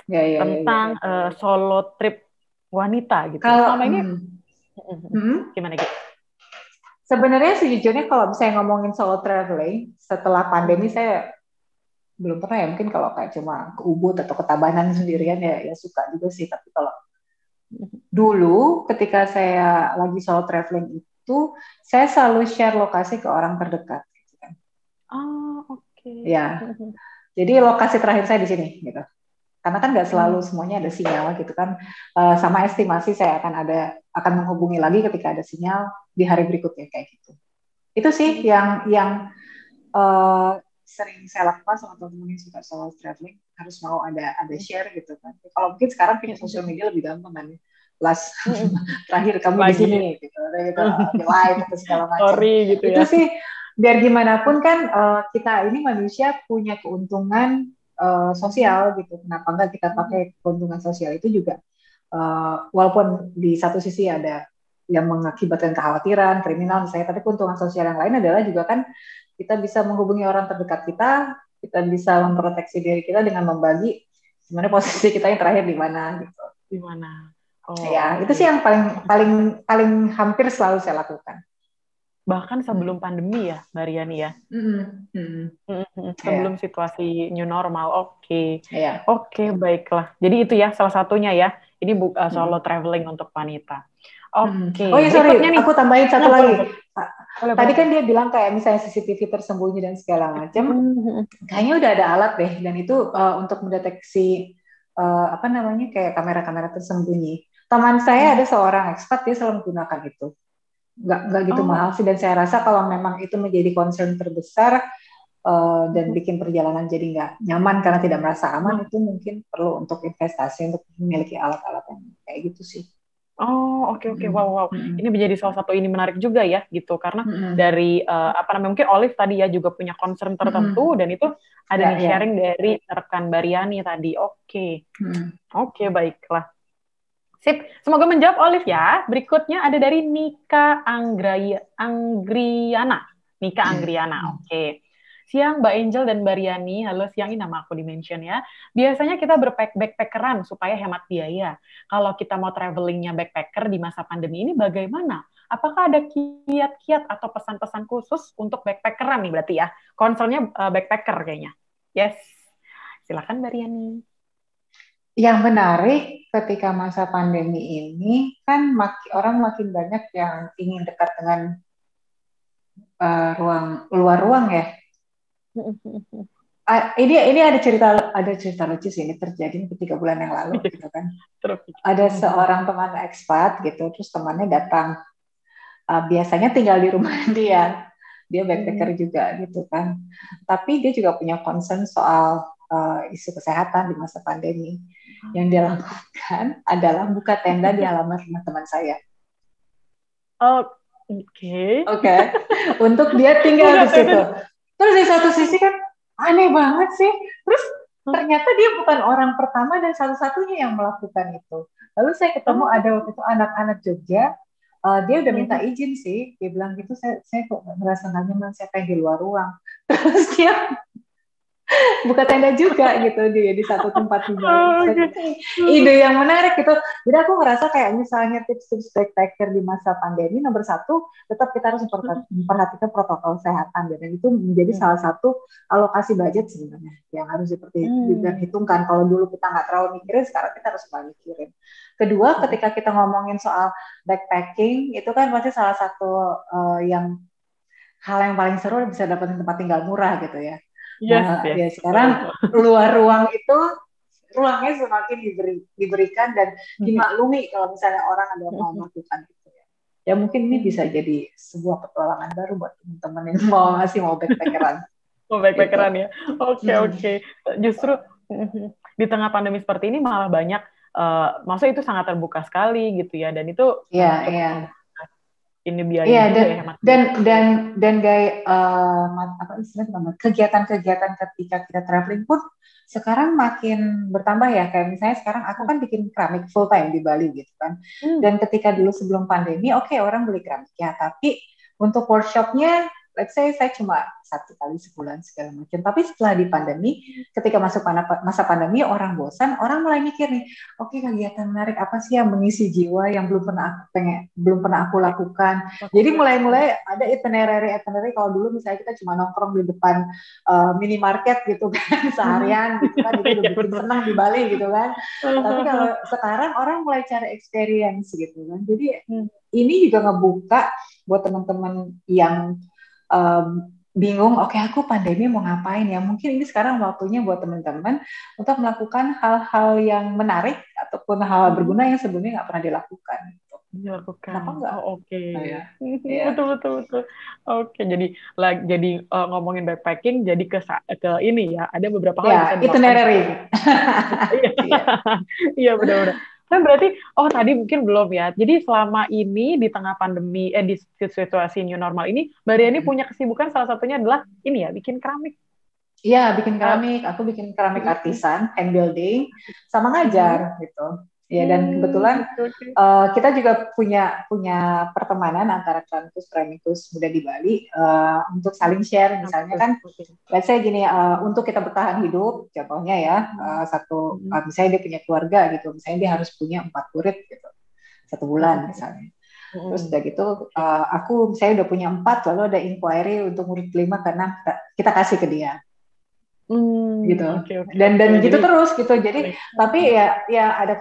Ya. tentang solo trip wanita gitu. Kalau Selama ini gimana gitu? sebenarnya sejujurnya kalau misalnya ngomongin solo traveling setelah pandemi saya belum pernah ya, mungkin kalau kayak cuma ke Ubud atau ke Tabanan sendirian ya suka juga sih, tapi kalau dulu ketika saya lagi solo traveling itu saya selalu share lokasi ke orang terdekat gitu kan. Oh, oke. Ya, jadi lokasi terakhir saya di sini gitu. Karena kan nggak selalu semuanya ada sinyal gitu kan. Sama estimasi saya akan menghubungi lagi ketika ada sinyal di hari berikutnya kayak gitu. Itu sih yang sering saya lakukan sama teman-teman yang suka solo traveling, harus mau ada share gitu kan. Kalau mungkin sekarang punya sosial media lebih gampang kan. Plus terakhir kamu di sini gitu di live atau segala macam. Sorry, gitu Itu ya. sih biar gimana pun kan kita ini manusia punya keuntungan sosial gitu. Kenapa enggak kita pakai keuntungan sosial itu juga walaupun di satu sisi ada yang mengakibatkan kekhawatiran, kriminal misalnya, tapi keuntungan sosial yang lain adalah juga kan kita bisa menghubungi orang terdekat kita bisa memproteksi diri kita dengan membagi sebenarnya posisi kita yang terakhir di mana gitu. Di mana? Oh, ya, itu sih yang paling hampir selalu saya lakukan. Bahkan sebelum pandemi ya, Mbak Riani ya? Sebelum situasi new normal, oke. Oke, baiklah. Jadi itu ya salah satunya ya. Ini solo traveling untuk wanita. Oke. Oh ya sorry, nih. aku tambahin satu lagi. Tadi boleh. kan dia bilang kayak misalnya CCTV tersembunyi dan segala macam. Kayaknya udah ada alat deh, dan itu untuk mendeteksi kayak kamera-kamera tersembunyi. Teman saya ada seorang ekspat, dia selalu menggunakan itu. Nggak gitu mahal sih, dan saya rasa kalau memang itu menjadi concern terbesar dan bikin perjalanan jadi nggak nyaman karena tidak merasa aman, itu mungkin perlu untuk investasi untuk memiliki alat-alat yang kayak gitu sih. Oh, oke. Wow. Ini menjadi salah satu ini menarik juga ya, gitu. Karena dari mungkin Olive tadi ya juga punya concern tertentu, dan itu ada nih sharing dari rekan Bariani tadi. Oke, baiklah. Sip, semoga menjawab Olive ya. Berikutnya ada dari Nika Anggriana. Oke. Siang Mbak Angel dan Mbak Riani, halo siang, ini nama aku di-mention ya. Biasanya kita backpackeran supaya hemat biaya. Kalau kita mau travelingnya backpacker di masa pandemi ini bagaimana? Apakah ada kiat-kiat atau pesan-pesan khusus untuk backpackeran nih berarti ya? Concernnya backpacker kayaknya. Yes, silakan Mbak Riani. Yang menarik ketika masa pandemi ini kan orang makin banyak yang ingin dekat dengan luar ruang ya. Ini ada cerita lucu sih, ini terjadi 3 bulan yang lalu gitu kan. Ada seorang teman ekspat gitu, terus temannya datang. Biasanya tinggal di rumah dia backpacker juga gitu kan. Tapi dia juga punya concern soal isu kesehatan di masa pandemi. Yang dia lakukan adalah buka tenda di halaman rumah teman saya. Oke. Untuk dia tinggal di situ. Terus di satu sisi kan aneh banget sih. Terus ternyata dia bukan orang pertama dan satu-satunya yang melakukan itu. Lalu saya ketemu ada waktu itu anak-anak Jogja. Dia udah minta izin sih. Dia bilang gitu, saya kok merasa nggak nyaman, saya pengen di luar ruang. Terus dia buka tenda juga gitu di satu tempat tinggal. Ide yang menarik gitu. Jadi aku ngerasa kayak misalnya tips-tips backpacker di masa pandemi, nomor 1 tetap kita harus memperhatikan protokol kesehatan, dan itu menjadi salah satu alokasi budget sebenarnya yang harus diperhitungkan. Kalau dulu kita nggak terlalu mikirin, sekarang kita harus mulai mikirin. Kedua, ketika kita ngomongin soal backpacking, itu kan pasti salah satu hal yang paling seru bisa dapetin tempat tinggal murah gitu ya. Ya sekarang luar ruang itu ruangnya semakin diberikan dan dimaklumi kalau misalnya orang ada mau melakukan itu ya. Ya mungkin ini bisa jadi sebuah petualangan baru buat teman-teman yang mau backpackeran. Backpackeran gitu. Ya. Oke. Justru di tengah pandemi seperti ini malah banyak maksudnya itu sangat terbuka sekali gitu ya, dan itu ini biaya juga ya hemat. Dan gaya kegiatan-kegiatan ketika kita traveling pun sekarang makin bertambah ya. Kayak misalnya sekarang aku kan bikin keramik full time di Bali gitu kan. Dan ketika dulu sebelum pandemi, orang beli keramik ya, tapi untuk workshopnya let's say saya cuma 1 kali sebulan segala macam. Tapi setelah di pandemi, ketika masuk masa pandemi, orang bosan, orang mulai mikir nih, oke, kegiatan menarik apa sih yang mengisi jiwa yang belum pernah aku lakukan. Jadi mulai ada itinerary kalau dulu misalnya kita cuma nongkrong di depan minimarket gitu kan seharian gitu kan, itu udah bikin senang di Bali gitu kan. Tapi kalau sekarang orang mulai cari experience gitu kan. Jadi ini juga ngebuka buat teman-teman yang bingung, oke, aku pandemi mau ngapain ya? Mungkin ini sekarang waktunya buat teman-teman untuk melakukan hal-hal yang menarik ataupun hal berguna yang sebelumnya nggak pernah dilakukan. Kenapa enggak? Oh, oke. Ya. Betul. Oke, jadi ngomongin backpacking, jadi ke ini ya, ada beberapa hal yang bisa dilakukan. Itinerary. Iya, benar-benar. Kan berarti, tadi mungkin belum ya. Jadi selama ini di tengah pandemi, di situasi new normal ini, Mbak Riani punya kesibukan salah satunya adalah ini ya, bikin keramik. Iya, bikin keramik. Aku bikin keramik artisan, hand building, sama ngajar gitu. Ya, dan kebetulan kita juga punya pertemanan antara keramikus muda di Bali untuk saling share. Misalnya kan, let's say gini, untuk kita bertahan hidup, contohnya ya, misalnya dia punya keluarga gitu, misalnya dia harus punya 4 murid gitu, 1 bulan misalnya. Terus udah gitu, aku misalnya udah punya 4, lalu ada inquiry untuk murid 5 karena kita kasih ke dia. Gitu. Dan gitu terus gitu. Jadi tapi ya ada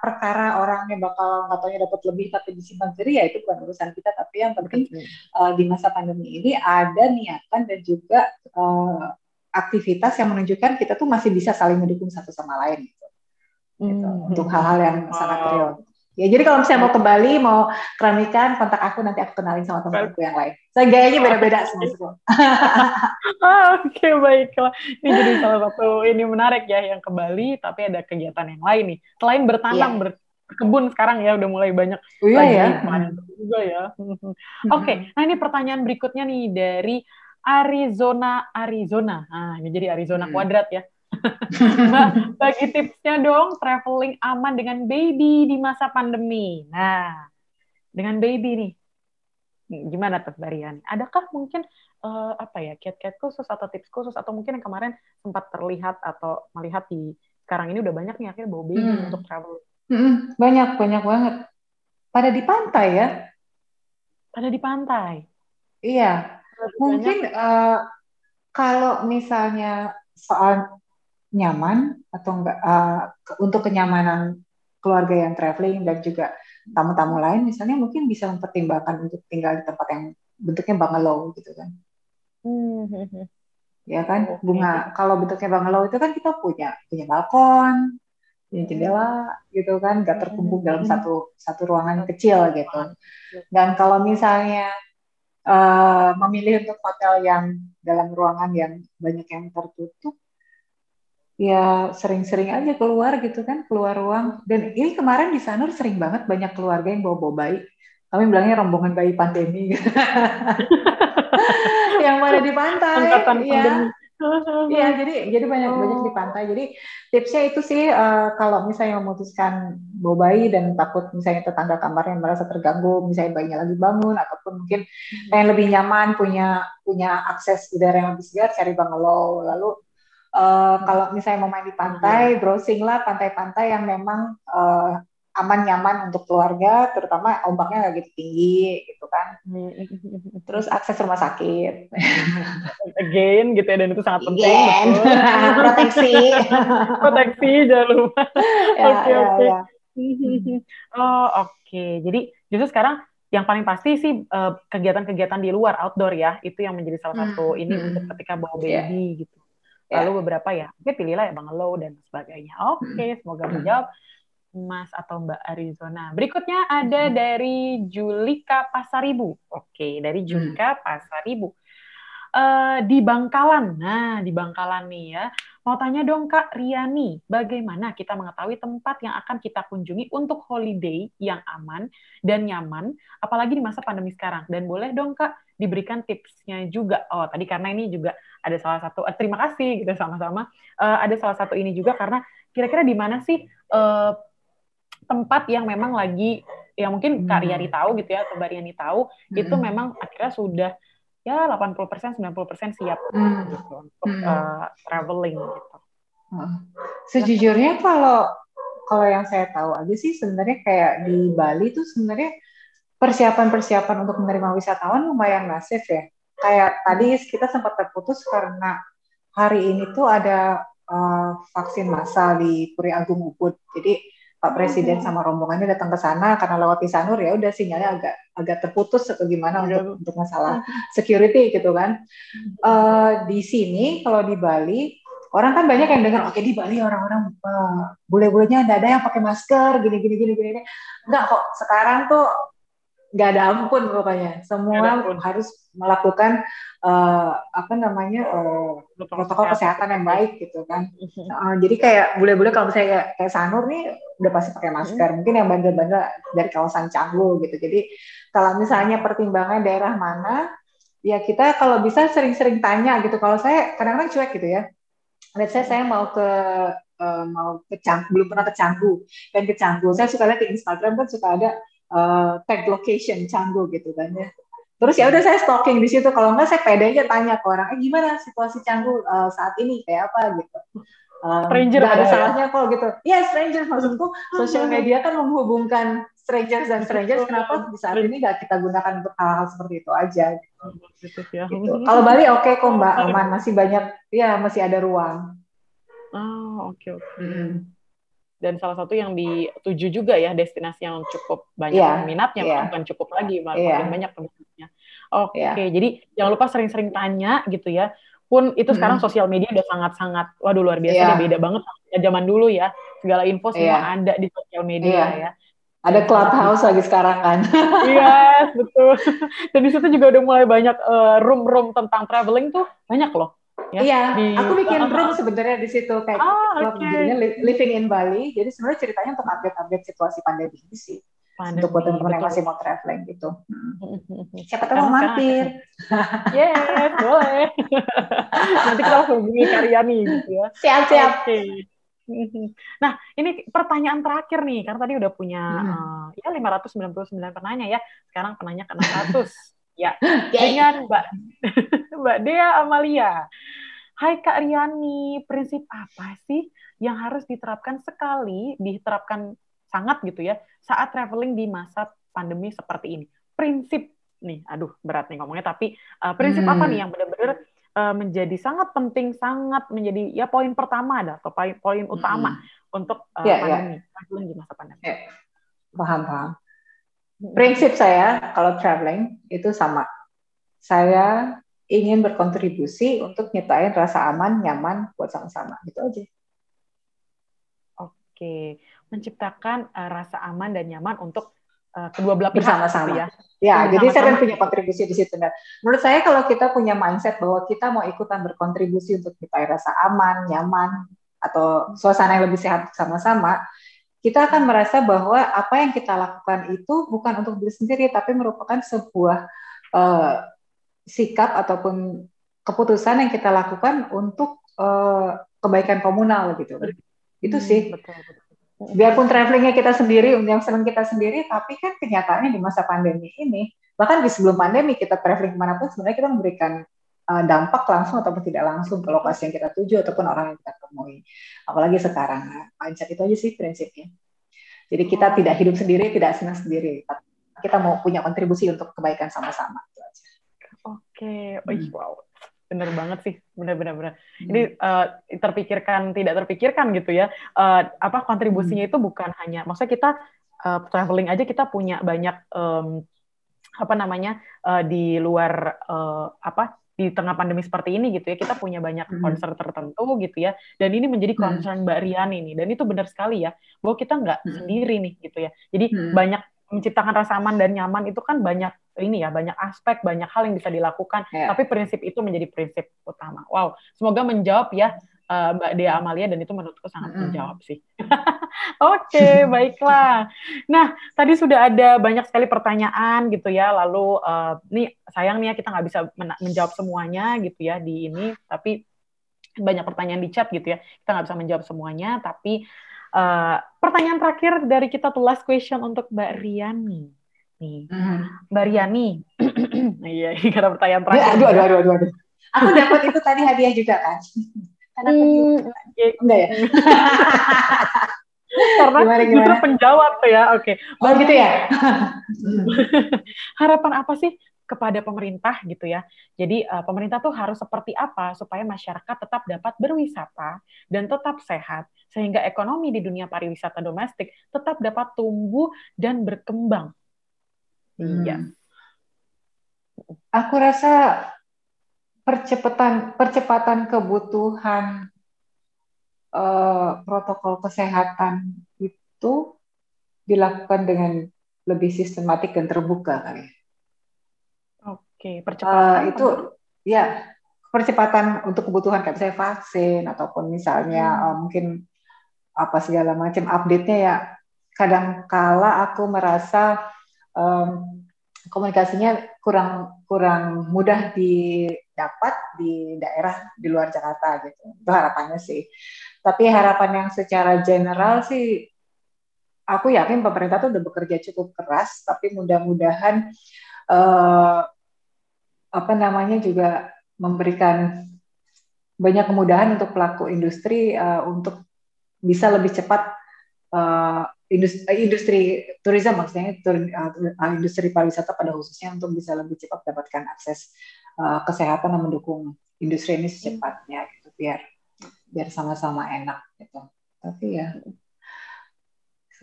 perkara orangnya bakal katanya dapat lebih tapi disimpan sendiri, ya itu bukan urusan kita. Tapi yang penting di masa pandemi ini ada niatan dan juga aktivitas yang menunjukkan kita tuh masih bisa saling mendukung satu sama lain gitu. Untuk hal-hal yang sangat real. Ya, jadi kalau misalnya mau ke Bali, mau keramikan, kontak aku, nanti aku kenalin sama teman-temanku yang lain. Saya gayanya beda-beda semua. Oke, baiklah. Ini jadi salah satu ini menarik ya, yang ke Bali, tapi ada kegiatan yang lain nih. Selain bertanam, berkebun sekarang ya, udah mulai banyak panen juga ya. Oke, nah ini pertanyaan berikutnya nih dari Arizona. Nah, ini jadi Arizona kuadrat ya. Mbak, bagi tipsnya dong traveling aman dengan baby di masa pandemi. Nah, dengan baby nih, gimana tuh Mbak Riani? Adakah mungkin kiat-kiat khusus atau tips khusus, atau mungkin yang kemarin sempat terlihat atau melihat di sekarang ini udah banyak nih akhirnya bawa baby untuk travel? Banyak banget. Pada di pantai ya? Pada di pantai. Iya. Mungkin kalau misalnya soal nyaman atau enggak untuk kenyamanan keluarga yang traveling dan juga tamu-tamu lain misalnya, mungkin bisa mempertimbangkan untuk tinggal di tempat yang bentuknya bungalow gitu kan. Ya kan, kalau bentuknya bungalow itu kan kita punya balkon, punya jendela gitu kan, nggak terkumpul dalam satu ruangan kecil gitu. Dan kalau misalnya memilih untuk hotel yang dalam ruangan yang banyak yang tertutup, ya sering-sering aja keluar gitu kan, keluar ruang. Dan ini kemarin di Sanur sering banget banyak keluarga yang bawa bayi. Kami bilangnya rombongan bayi pandemi gitu. Yang pada di pantai. Iya, jadi banyak di pantai. Jadi tipsnya itu sih kalau misalnya memutuskan bawa bayi dan takut misalnya tetangga kamarnya merasa terganggu, misalnya bayinya lagi bangun ataupun mungkin pengen lebih nyaman, punya akses udara yang lebih segar, cari bungalow. Lalu kalau misalnya mau main di pantai, browsing lah pantai-pantai yang memang aman nyaman untuk keluarga, terutama ombaknya nggak gitu tinggi gitu kan. Terus akses rumah sakit. Again gitu ya, dan itu sangat penting. Betul. Proteksi jangan lupa. Oke. Oke. Jadi justru sekarang yang paling pasti sih kegiatan-kegiatan di luar, outdoor ya, itu yang menjadi salah satu ini untuk ketika bawa baby gitu. Lalu beberapa ya, pilihlah ya bungalow dan sebagainya. Oke, semoga menjawab Mas atau Mbak Arizona. Berikutnya ada dari Julika Pasaribu. Oke, dari Julika Pasaribu. Di Bangkalan. Nah, di Bangkalan nih ya. Mau tanya dong Kak Riani, bagaimana kita mengetahui tempat yang akan kita kunjungi untuk holiday yang aman dan nyaman, apalagi di masa pandemi sekarang? Dan boleh dong Kak diberikan tipsnya juga. Tadi karena ini juga ada salah satu, terima kasih gitu sama-sama. Ada salah satu ini juga karena kira-kira di mana sih tempat yang memang lagi, yang mungkin Kak Riani tahu gitu ya, atau Mbak Riani tahu, itu memang akhirnya sudah ya 80%, 90% siap gitu untuk traveling gitu. Sejujurnya kalau yang saya tahu aja sih sebenarnya kayak di Bali tuh sebenarnya persiapan-persiapan untuk menerima wisatawan lumayan masif ya. Kayak tadi kita sempat terputus karena hari ini tuh ada vaksin massal di Puri Agung Ubud. Jadi Pak Presiden sama rombongannya datang ke sana karena lewat Isanur ya udah sinyalnya agak terputus atau gimana untuk masalah security gitu kan. Di sini kalau di Bali orang kan banyak yang dengar oke di Bali orang-orang bule-bulenya ada yang pakai masker gini. Enggak kok, sekarang tuh nggak ada ampun pokoknya. Semua harus melakukan protokol kesehatan yang baik gitu kan. Jadi kayak bule-bule kalau misalnya kayak Sanur nih udah pasti pakai masker. Mungkin yang bandel-bandel dari kawasan Canggu gitu. Jadi kalau misalnya pertimbangan daerah mana, ya kita kalau bisa sering-sering tanya gitu. Kalau saya kadang-kadang cuek gitu ya. Let's say saya mau ke Canggu, belum pernah ke Canggu, dan ke Canggu. Saya suka lihat di Instagram kan suka ada tag location Canggu gitu kan ya. Terus ya udah saya stalking di situ. Kalau enggak saya pede aja tanya ke orang, gimana situasi Canggu saat ini kayak apa gitu. Stranger nggak ada ya? Salahnya kok gitu. Ya stranger, maksudku sosial media kan menghubungkan strangers dan strangers. Kenapa di saat ini nggak kita gunakan untuk hal-hal seperti itu aja? Gitu. Kalau Bali oke kok Mbak, aman, masih banyak, ya masih ada ruang. Oke. Dan salah satu yang dituju juga ya, destinasi yang cukup banyak minatnya, bukan cukup lagi, makin banyak peminatnya. Oke, jadi jangan lupa sering-sering tanya gitu ya. Pun itu sekarang sosial media udah sangat-sangat, waduh luar biasa deh, beda banget sama zaman dulu ya. Segala info semua ada di sosial media ya. Ada Clubhouse lagi sekarang kan. Iya, betul. Dan di situ juga udah mulai banyak room-room tentang traveling tuh, banyak loh. Ya, iya, aku bikin room sebenarnya di situ kayak jadinya Living in Bali. Jadi sebenarnya ceritanya untuk update situasi pandemi ini sih. Untuk buat teman-teman yang masih mau traveling gitu. Siapa tahu mau mampir. Yes, boleh. Nanti kita langsung hubungi Karyani gitu ya. Siap-siap. Nah, ini pertanyaan terakhir nih, karena tadi udah punya ya 599 penanya ya. Sekarang penanya ke 600. Ya, dengan Mbak Dea Amalia. Hai Kak Riani, prinsip apa sih yang harus diterapkan sangat gitu ya, saat traveling di masa pandemi seperti ini? Prinsip nih, aduh berat nih ngomongnya, tapi prinsip apa nih yang benar-benar menjadi sangat penting, sangat menjadi ya poin pertama atau poin utama untuk pandemi, traveling di masa pandemi? Paham. Prinsip saya kalau traveling itu sama. Saya ingin berkontribusi untuk nyiptain rasa aman, nyaman buat sama-sama. Gitu aja. Oke, menciptakan rasa aman dan nyaman untuk kedua belah pihak bersama-sama. Gitu ya. Ya, jadi saya punya kontribusi di situ. Nah, menurut saya kalau kita punya mindset bahwa kita mau ikutan berkontribusi untuk nyiptain rasa aman, nyaman, atau suasana yang lebih sehat sama-sama, kita akan merasa bahwa apa yang kita lakukan itu bukan untuk diri sendiri, tapi merupakan sebuah sikap ataupun keputusan yang kita lakukan untuk kebaikan komunal gitu. Itu sih. Betul. Biarpun travelingnya kita sendiri, yang senang kita sendiri, tapi kan kenyataannya di masa pandemi ini, bahkan di sebelum pandemi kita traveling kemanapun sebenarnya kita memberikan dampak langsung ataupun tidak langsung ke lokasi yang kita tuju ataupun orang yang kita temui. Apalagi sekarang, mindset itu aja sih prinsipnya. Jadi kita tidak hidup sendiri, tidak senang sendiri, tapi kita mau punya kontribusi untuk kebaikan sama-sama. Oke, wow. Bener banget sih, bener. Ini terpikirkan, tidak terpikirkan gitu ya. Kontribusinya itu bukan hanya, maksudnya kita traveling aja kita punya banyak di luar di tengah pandemi seperti ini gitu ya, kita punya banyak concern tertentu gitu ya. Dan ini menjadi concern Mbak Riani nih. Dan itu benar sekali ya, bahwa kita nggak sendiri nih gitu ya. Jadi banyak menciptakan rasa aman dan nyaman itu kan banyak banyak aspek, banyak hal yang bisa dilakukan, tapi prinsip itu menjadi prinsip utama. Wow, semoga menjawab ya Mbak Dea Amalia, dan itu menurutku sangat menjawab sih. Oke, baiklah. Nah, tadi sudah ada banyak sekali pertanyaan gitu ya, lalu nih sayang nih ya kita nggak bisa menjawab semuanya gitu ya di ini, tapi banyak pertanyaan di chat gitu ya, kita nggak bisa menjawab semuanya, tapi pertanyaan terakhir dari kita tuh last question untuk Mbak Riani. Nih, Mbak Riani, Iya, karena pertanyaan Ya, terakhir aduh, nih aduh, ya. aduh, aduh, aduh. Aku dapat itu tadi hadiah juga kan. Karena aku juga. Oke. Enggak ya? Karena Gimana, justru gimana? penjawab tuh ya. Oke. Oh Mbak gitu Riani, ya? harapan apa sih kepada pemerintah gitu ya? Jadi pemerintah tuh harus seperti apa supaya masyarakat tetap dapat berwisata dan tetap sehat sehingga ekonomi di dunia pariwisata domestik tetap dapat tumbuh dan berkembang. Iya. Hmm. Aku rasa percepatan kebutuhan protokol kesehatan itu dilakukan dengan lebih sistematik dan terbuka kali. Oke, percepatan Itu tentang ya percepatan untuk kebutuhan kayak misalnya vaksin ataupun misalnya hmm, mungkin apa segala macam update-nya ya. Kadang kala aku merasa um, komunikasinya kurang kurang mudah didapat di daerah di luar Jakarta gitu. Itu harapannya sih. Tapi harapan yang secara general sih, aku yakin pemerintah tuh udah bekerja cukup keras, tapi mudah-mudahan uh, apa namanya juga memberikan banyak kemudahan untuk pelaku industri untuk bisa lebih cepat industri tourism maksudnya industri pariwisata pada khususnya untuk bisa lebih cepat mendapatkan akses kesehatan dan mendukung industri ini secepatnya gitu biar biar sama-sama enak gitu. Tapi ya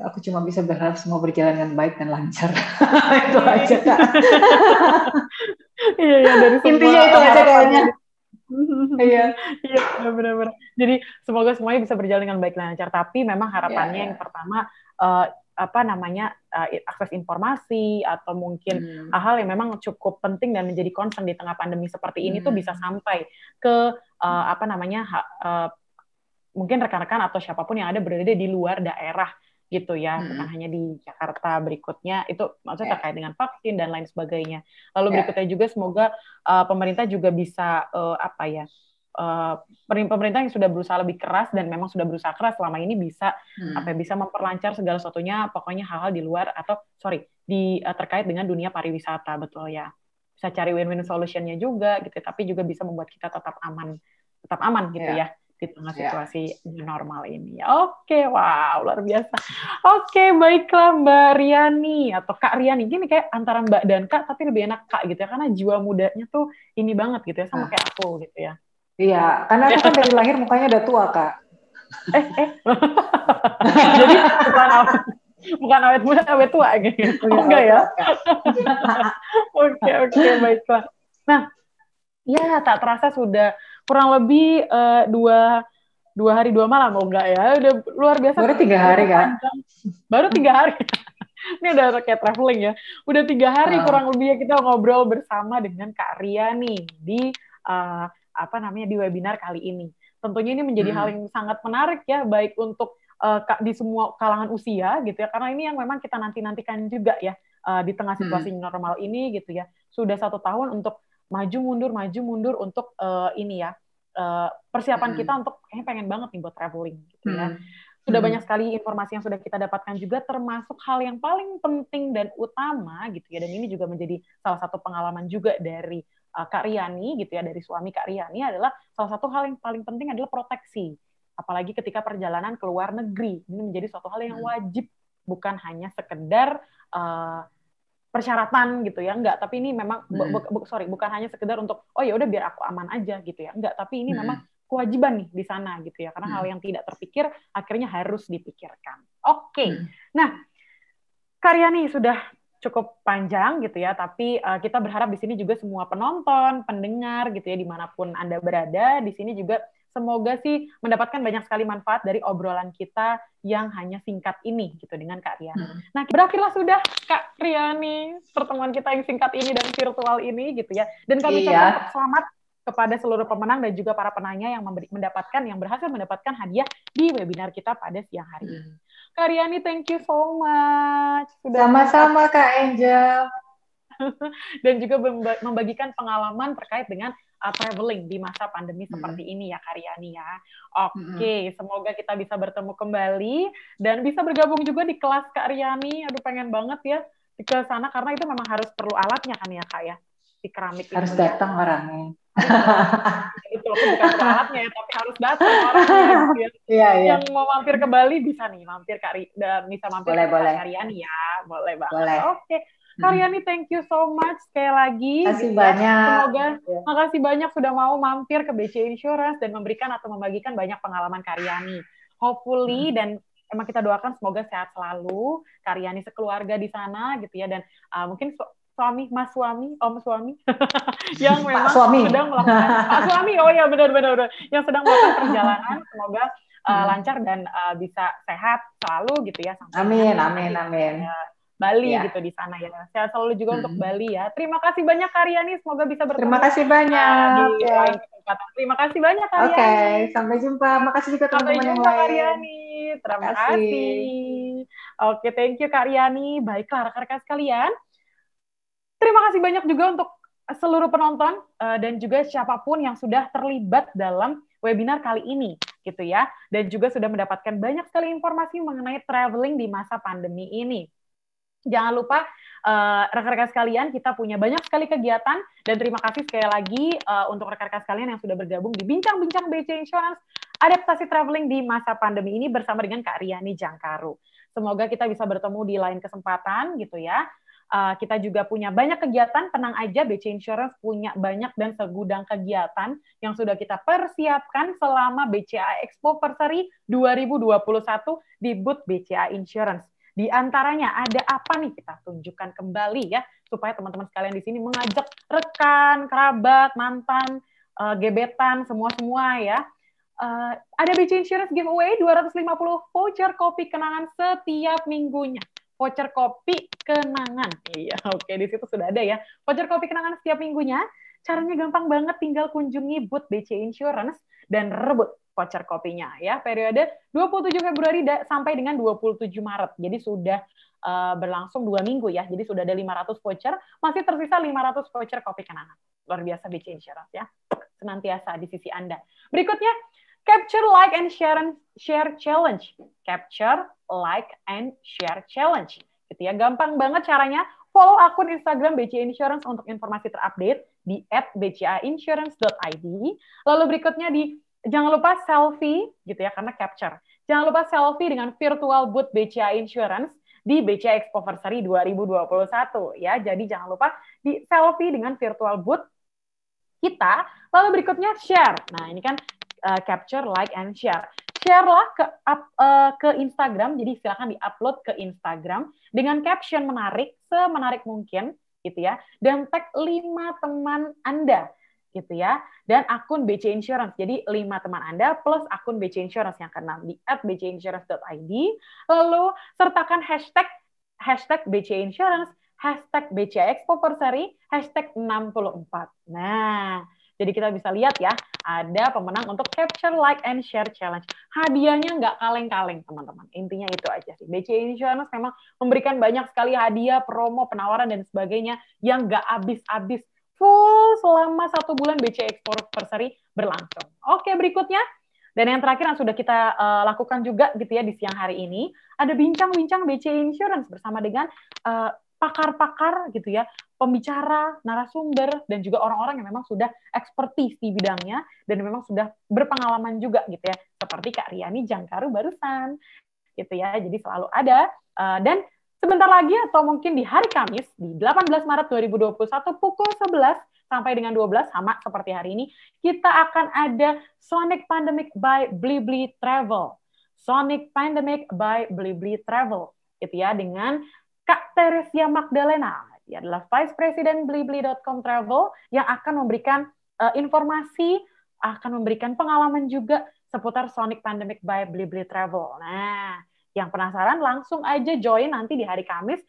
aku cuma bisa berharap semua berjalan dengan baik dan lancar. Itu aja Kak. iya ya dari semua Intinya itu aja harapan kayaknya. yang Iya. iya benar-benar. Jadi semoga semuanya bisa berjalan dengan baik dan lancar. Tapi memang Ya, harapannya yang ya. pertama apa namanya akses informasi atau mungkin Hmm. hal-hal yang memang cukup penting dan menjadi concern di tengah pandemi seperti ini tuh bisa Hmm. sampai ke apa namanya mungkin rekan-rekan atau siapapun yang ada berada di luar daerah gitu ya, bukan Hmm. hanya di Jakarta. Berikutnya itu maksudnya Ya, terkait dengan vaksin dan lain sebagainya. Lalu ya. berikutnya juga semoga pemerintah juga bisa apa ya, uh, pemerintah yang sudah berusaha lebih keras dan memang sudah berusaha keras selama ini bisa apa ya, Hmm. bisa memperlancar segala sesuatunya, pokoknya hal-hal di luar atau sorry di terkait dengan dunia pariwisata, betul ya, bisa cari win-win solutionnya juga gitu, tapi juga bisa membuat kita tetap aman gitu Ya, ya di tengah ya. situasi normal ini. Oke, wow, luar biasa. Oke, baiklah Mbak Riani atau Kak Riani. Gini kayak antara Mbak dan Kak, tapi lebih enak Kak gitu ya, karena jiwa mudanya tuh ini banget gitu ya, sama Nah, kayak aku gitu ya. iya, karena aku kan dari lahir mukanya udah tua, Kak. Eh. Jadi bukan awet muda, awet tua gitu. Oke, Oh enggak awet ya? tua, Kak. Oke, baiklah. Nah, ya tak terasa sudah kurang lebih dua hari 2 malam, oh enggak ya? Udah luar biasa, Baru 3 hari, cukup Kak. panjang. Baru 3 hari. Ini udah kayak traveling ya. Udah 3 hari kurang lebih ya kita ngobrol bersama dengan Kak Ria nih di apa namanya di webinar kali ini. Tentunya ini menjadi hal Hmm. yang sangat menarik ya, baik untuk di semua kalangan usia gitu ya, karena ini yang memang kita nanti-nantikan juga ya di tengah situasi Hmm. normal ini gitu ya. Sudah 1 tahun untuk maju mundur untuk ini ya persiapan kita Hmm. untuk kayaknya pengen banget nih buat traveling gitu ya. Hmm. Sudah banyak Hmm. sekali informasi yang sudah kita dapatkan juga, termasuk hal yang paling penting dan utama gitu ya, dan ini juga menjadi salah satu pengalaman juga dari Kak Riani gitu ya, dari suami Kak Riani, adalah salah satu hal yang paling penting adalah proteksi, apalagi ketika perjalanan ke luar negeri. Ini menjadi suatu hal yang Hmm. wajib, bukan hanya sekedar persyaratan gitu ya, enggak, tapi ini memang Hmm. bukan hanya sekedar untuk oh ya udah biar aku aman aja gitu ya, enggak, tapi ini memang Hmm. kewajiban nih di sana gitu ya, karena hal Hmm. yang tidak terpikir akhirnya harus dipikirkan. Oke. Hmm. Nah, karya nih sudah cukup panjang gitu ya, tapi kita berharap di sini juga semua penonton, pendengar gitu ya, dimanapun Anda berada, di sini juga semoga sih mendapatkan banyak sekali manfaat dari obrolan kita yang hanya singkat ini gitu dengan Kak Riani. Hmm. Nah, berakhirlah sudah Kak Riani pertemuan kita yang singkat ini dan virtual ini gitu ya. Dan kami ucapkan Iya. selamat kepada seluruh pemenang dan juga para penanya yang berhasil mendapatkan hadiah di webinar kita pada siang hari ini. Hmm. Kak Riani, thank you so much sudah Sama-sama, menyempatkan Kak Angel. dan juga membagikan pengalaman terkait dengan traveling di masa pandemi Hmm. seperti ini ya Kak Riani ya. Hmm. Oke, semoga kita bisa bertemu kembali dan bisa bergabung juga di kelas Kak Riani. Aduh pengen banget ya ke sana karena itu memang harus perlu alatnya kan ya Kak ya. si keramik harus itu ya. datang orangnya. Itu aku bukan perawatnya ya, tapi harus datang orangnya gitu ya. Iya, iya. Yang mau mampir ke Bali bisa nih, bisa mampir Boleh, ke boleh. Karyani ya, boleh banget. Boleh. Oke, Karyani, thank you so much sekali lagi Kasih gitu ya. banyak. Semoga Ya. makasih banyak sudah mau mampir ke BC Insurance dan memberikan atau membagikan banyak pengalaman Karyani. Hopefully dan emang kita doakan semoga sehat selalu, Karyani sekeluarga di sana gitu ya, dan mungkin Mas suami, Om suami yang memang sedang melakukan Pak suami, oh ya benar, yang sedang melakukan perjalanan, semoga lancar dan bisa sehat selalu gitu ya sampai amin. Bali gitu di sana ya. Sehat selalu juga untuk Bali ya. Terima kasih banyak Karyani, semoga bisa bertemu Terima kasih banyak di lain kesempatan. Terima kasih banyak Karyani. Oke, sampai jumpa. Makasih juga teman-teman yang lain. Sampai jumpa Karyani. Terima kasih. Oke, thank you Karyani. Baiklah rekan-rekan sekalian. Terima kasih banyak juga untuk seluruh penonton dan juga siapapun yang sudah terlibat dalam webinar kali ini gitu ya, dan juga sudah mendapatkan banyak sekali informasi mengenai traveling di masa pandemi ini. Jangan lupa rekan-rekan sekalian, kita punya banyak sekali kegiatan, dan terima kasih sekali lagi untuk rekan-rekan sekalian yang sudah bergabung di Bincang-Bincang BC Insurance Adaptasi Traveling di Masa Pandemi ini bersama dengan Kak Riani Jangkaru. Semoga kita bisa bertemu di lain kesempatan gitu ya. Kita juga punya banyak kegiatan, tenang aja BC Insurance punya banyak dan segudang kegiatan yang sudah kita persiapkan selama BCA Expo Perseri 2021 di booth BCA Insurance. Di antaranya ada apa nih, kita tunjukkan kembali ya, supaya teman-teman sekalian di sini mengajak rekan, kerabat, mantan, gebetan, semua-semua ya. Ada BC Insurance giveaway 250 voucher kopi kenangan setiap minggunya. Voucher kopi kenangan. Iya, oke, di situ sudah ada ya. Voucher kopi kenangan setiap minggunya. Caranya gampang banget, tinggal kunjungi booth BC Insurance dan rebut voucher kopinya ya. Periode 27 Februari sampai dengan 27 Maret. Jadi sudah berlangsung 2 minggu ya. Jadi sudah ada 500 voucher, masih tersisa 500 voucher kopi kenangan. Luar biasa BC Insurance ya. Senantiasa di sisi Anda. Berikutnya, Capture, Like, and Share Challenge. Capture, Like, and Share Challenge. Gitu ya. Gampang banget caranya. Follow akun Instagram BCA Insurance untuk informasi terupdate di @bcainsurance.id. Lalu berikutnya jangan lupa selfie gitu ya, karena capture. Jangan lupa selfie dengan virtual booth BCA Insurance di BCA Expo Perseri 2021 ya. Jadi jangan lupa di selfie dengan virtual booth kita. Lalu berikutnya share. Nah, ini kan capture, like, and share. Share-lah ke Instagram, jadi silakan di-upload ke Instagram dengan caption menarik, semenarik mungkin, gitu ya, dan tag 5 teman Anda, gitu ya, dan akun BC Insurance, jadi 5 teman Anda plus akun BC Insurance yang keenam di @bcinsurance.id, lalu sertakan hashtag BC Insurance, hashtag BCA Expo Perseri, hashtag 64. Nah, jadi kita bisa lihat ya, ada pemenang untuk Capture, Like, and Share Challenge. Hadiahnya nggak kaleng-kaleng, teman-teman. Intinya itu aja sih. BCA Insurance memang memberikan banyak sekali hadiah, promo, penawaran, dan sebagainya yang nggak habis-habis. Full selama 1 bulan BCA Expo Perseri berlangsung. Oke, berikutnya. Dan yang terakhir yang sudah kita lakukan juga gitu ya di siang hari ini, ada bincang-bincang BCA Insurance bersama dengan pakar-pakar gitu ya, pembicara, narasumber, dan juga orang-orang yang memang sudah ekspertis di bidangnya dan memang sudah berpengalaman juga gitu ya, seperti Kak Riani Jangkaru barusan gitu ya. Jadi selalu ada, dan sebentar lagi atau mungkin di hari Kamis di 18 Maret 2021 pukul 11 sampai dengan 12, sama seperti hari ini, kita akan ada Sonic Pandemic by Blibli Travel. Sonic Pandemic by Blibli Travel gitu ya, dengan Kak Teresia Magdalena. Dia adalah Vice President Blibli.com Travel yang akan memberikan informasi, akan memberikan pengalaman juga seputar Sonic Pandemic by Blibli Travel. Nah, yang penasaran langsung aja join nanti di hari Kamis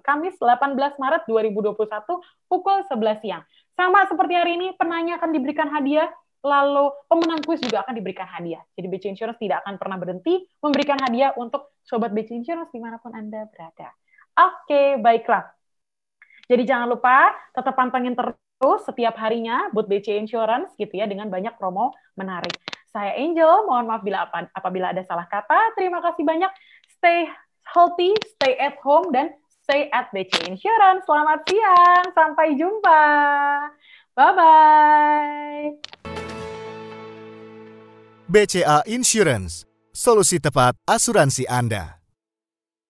Kamis 18 Maret 2021 pukul 11 siang. Sama seperti hari ini, penanya akan diberikan hadiah, lalu pemenang kuis juga akan diberikan hadiah. Jadi BC Insurance tidak akan pernah berhenti memberikan hadiah untuk Sobat BC Insurance dimanapun Anda berada. Oke, baiklah. Jadi jangan lupa tetap pantengin terus setiap harinya booth BC Insurance gitu ya, dengan banyak promo menarik. Saya Angel, mohon maaf apabila ada salah kata. Terima kasih banyak. Stay healthy, stay at home, dan stay at BC Insurance. Selamat siang, sampai jumpa. Bye-bye. BCA Insurance, solusi tepat asuransi Anda.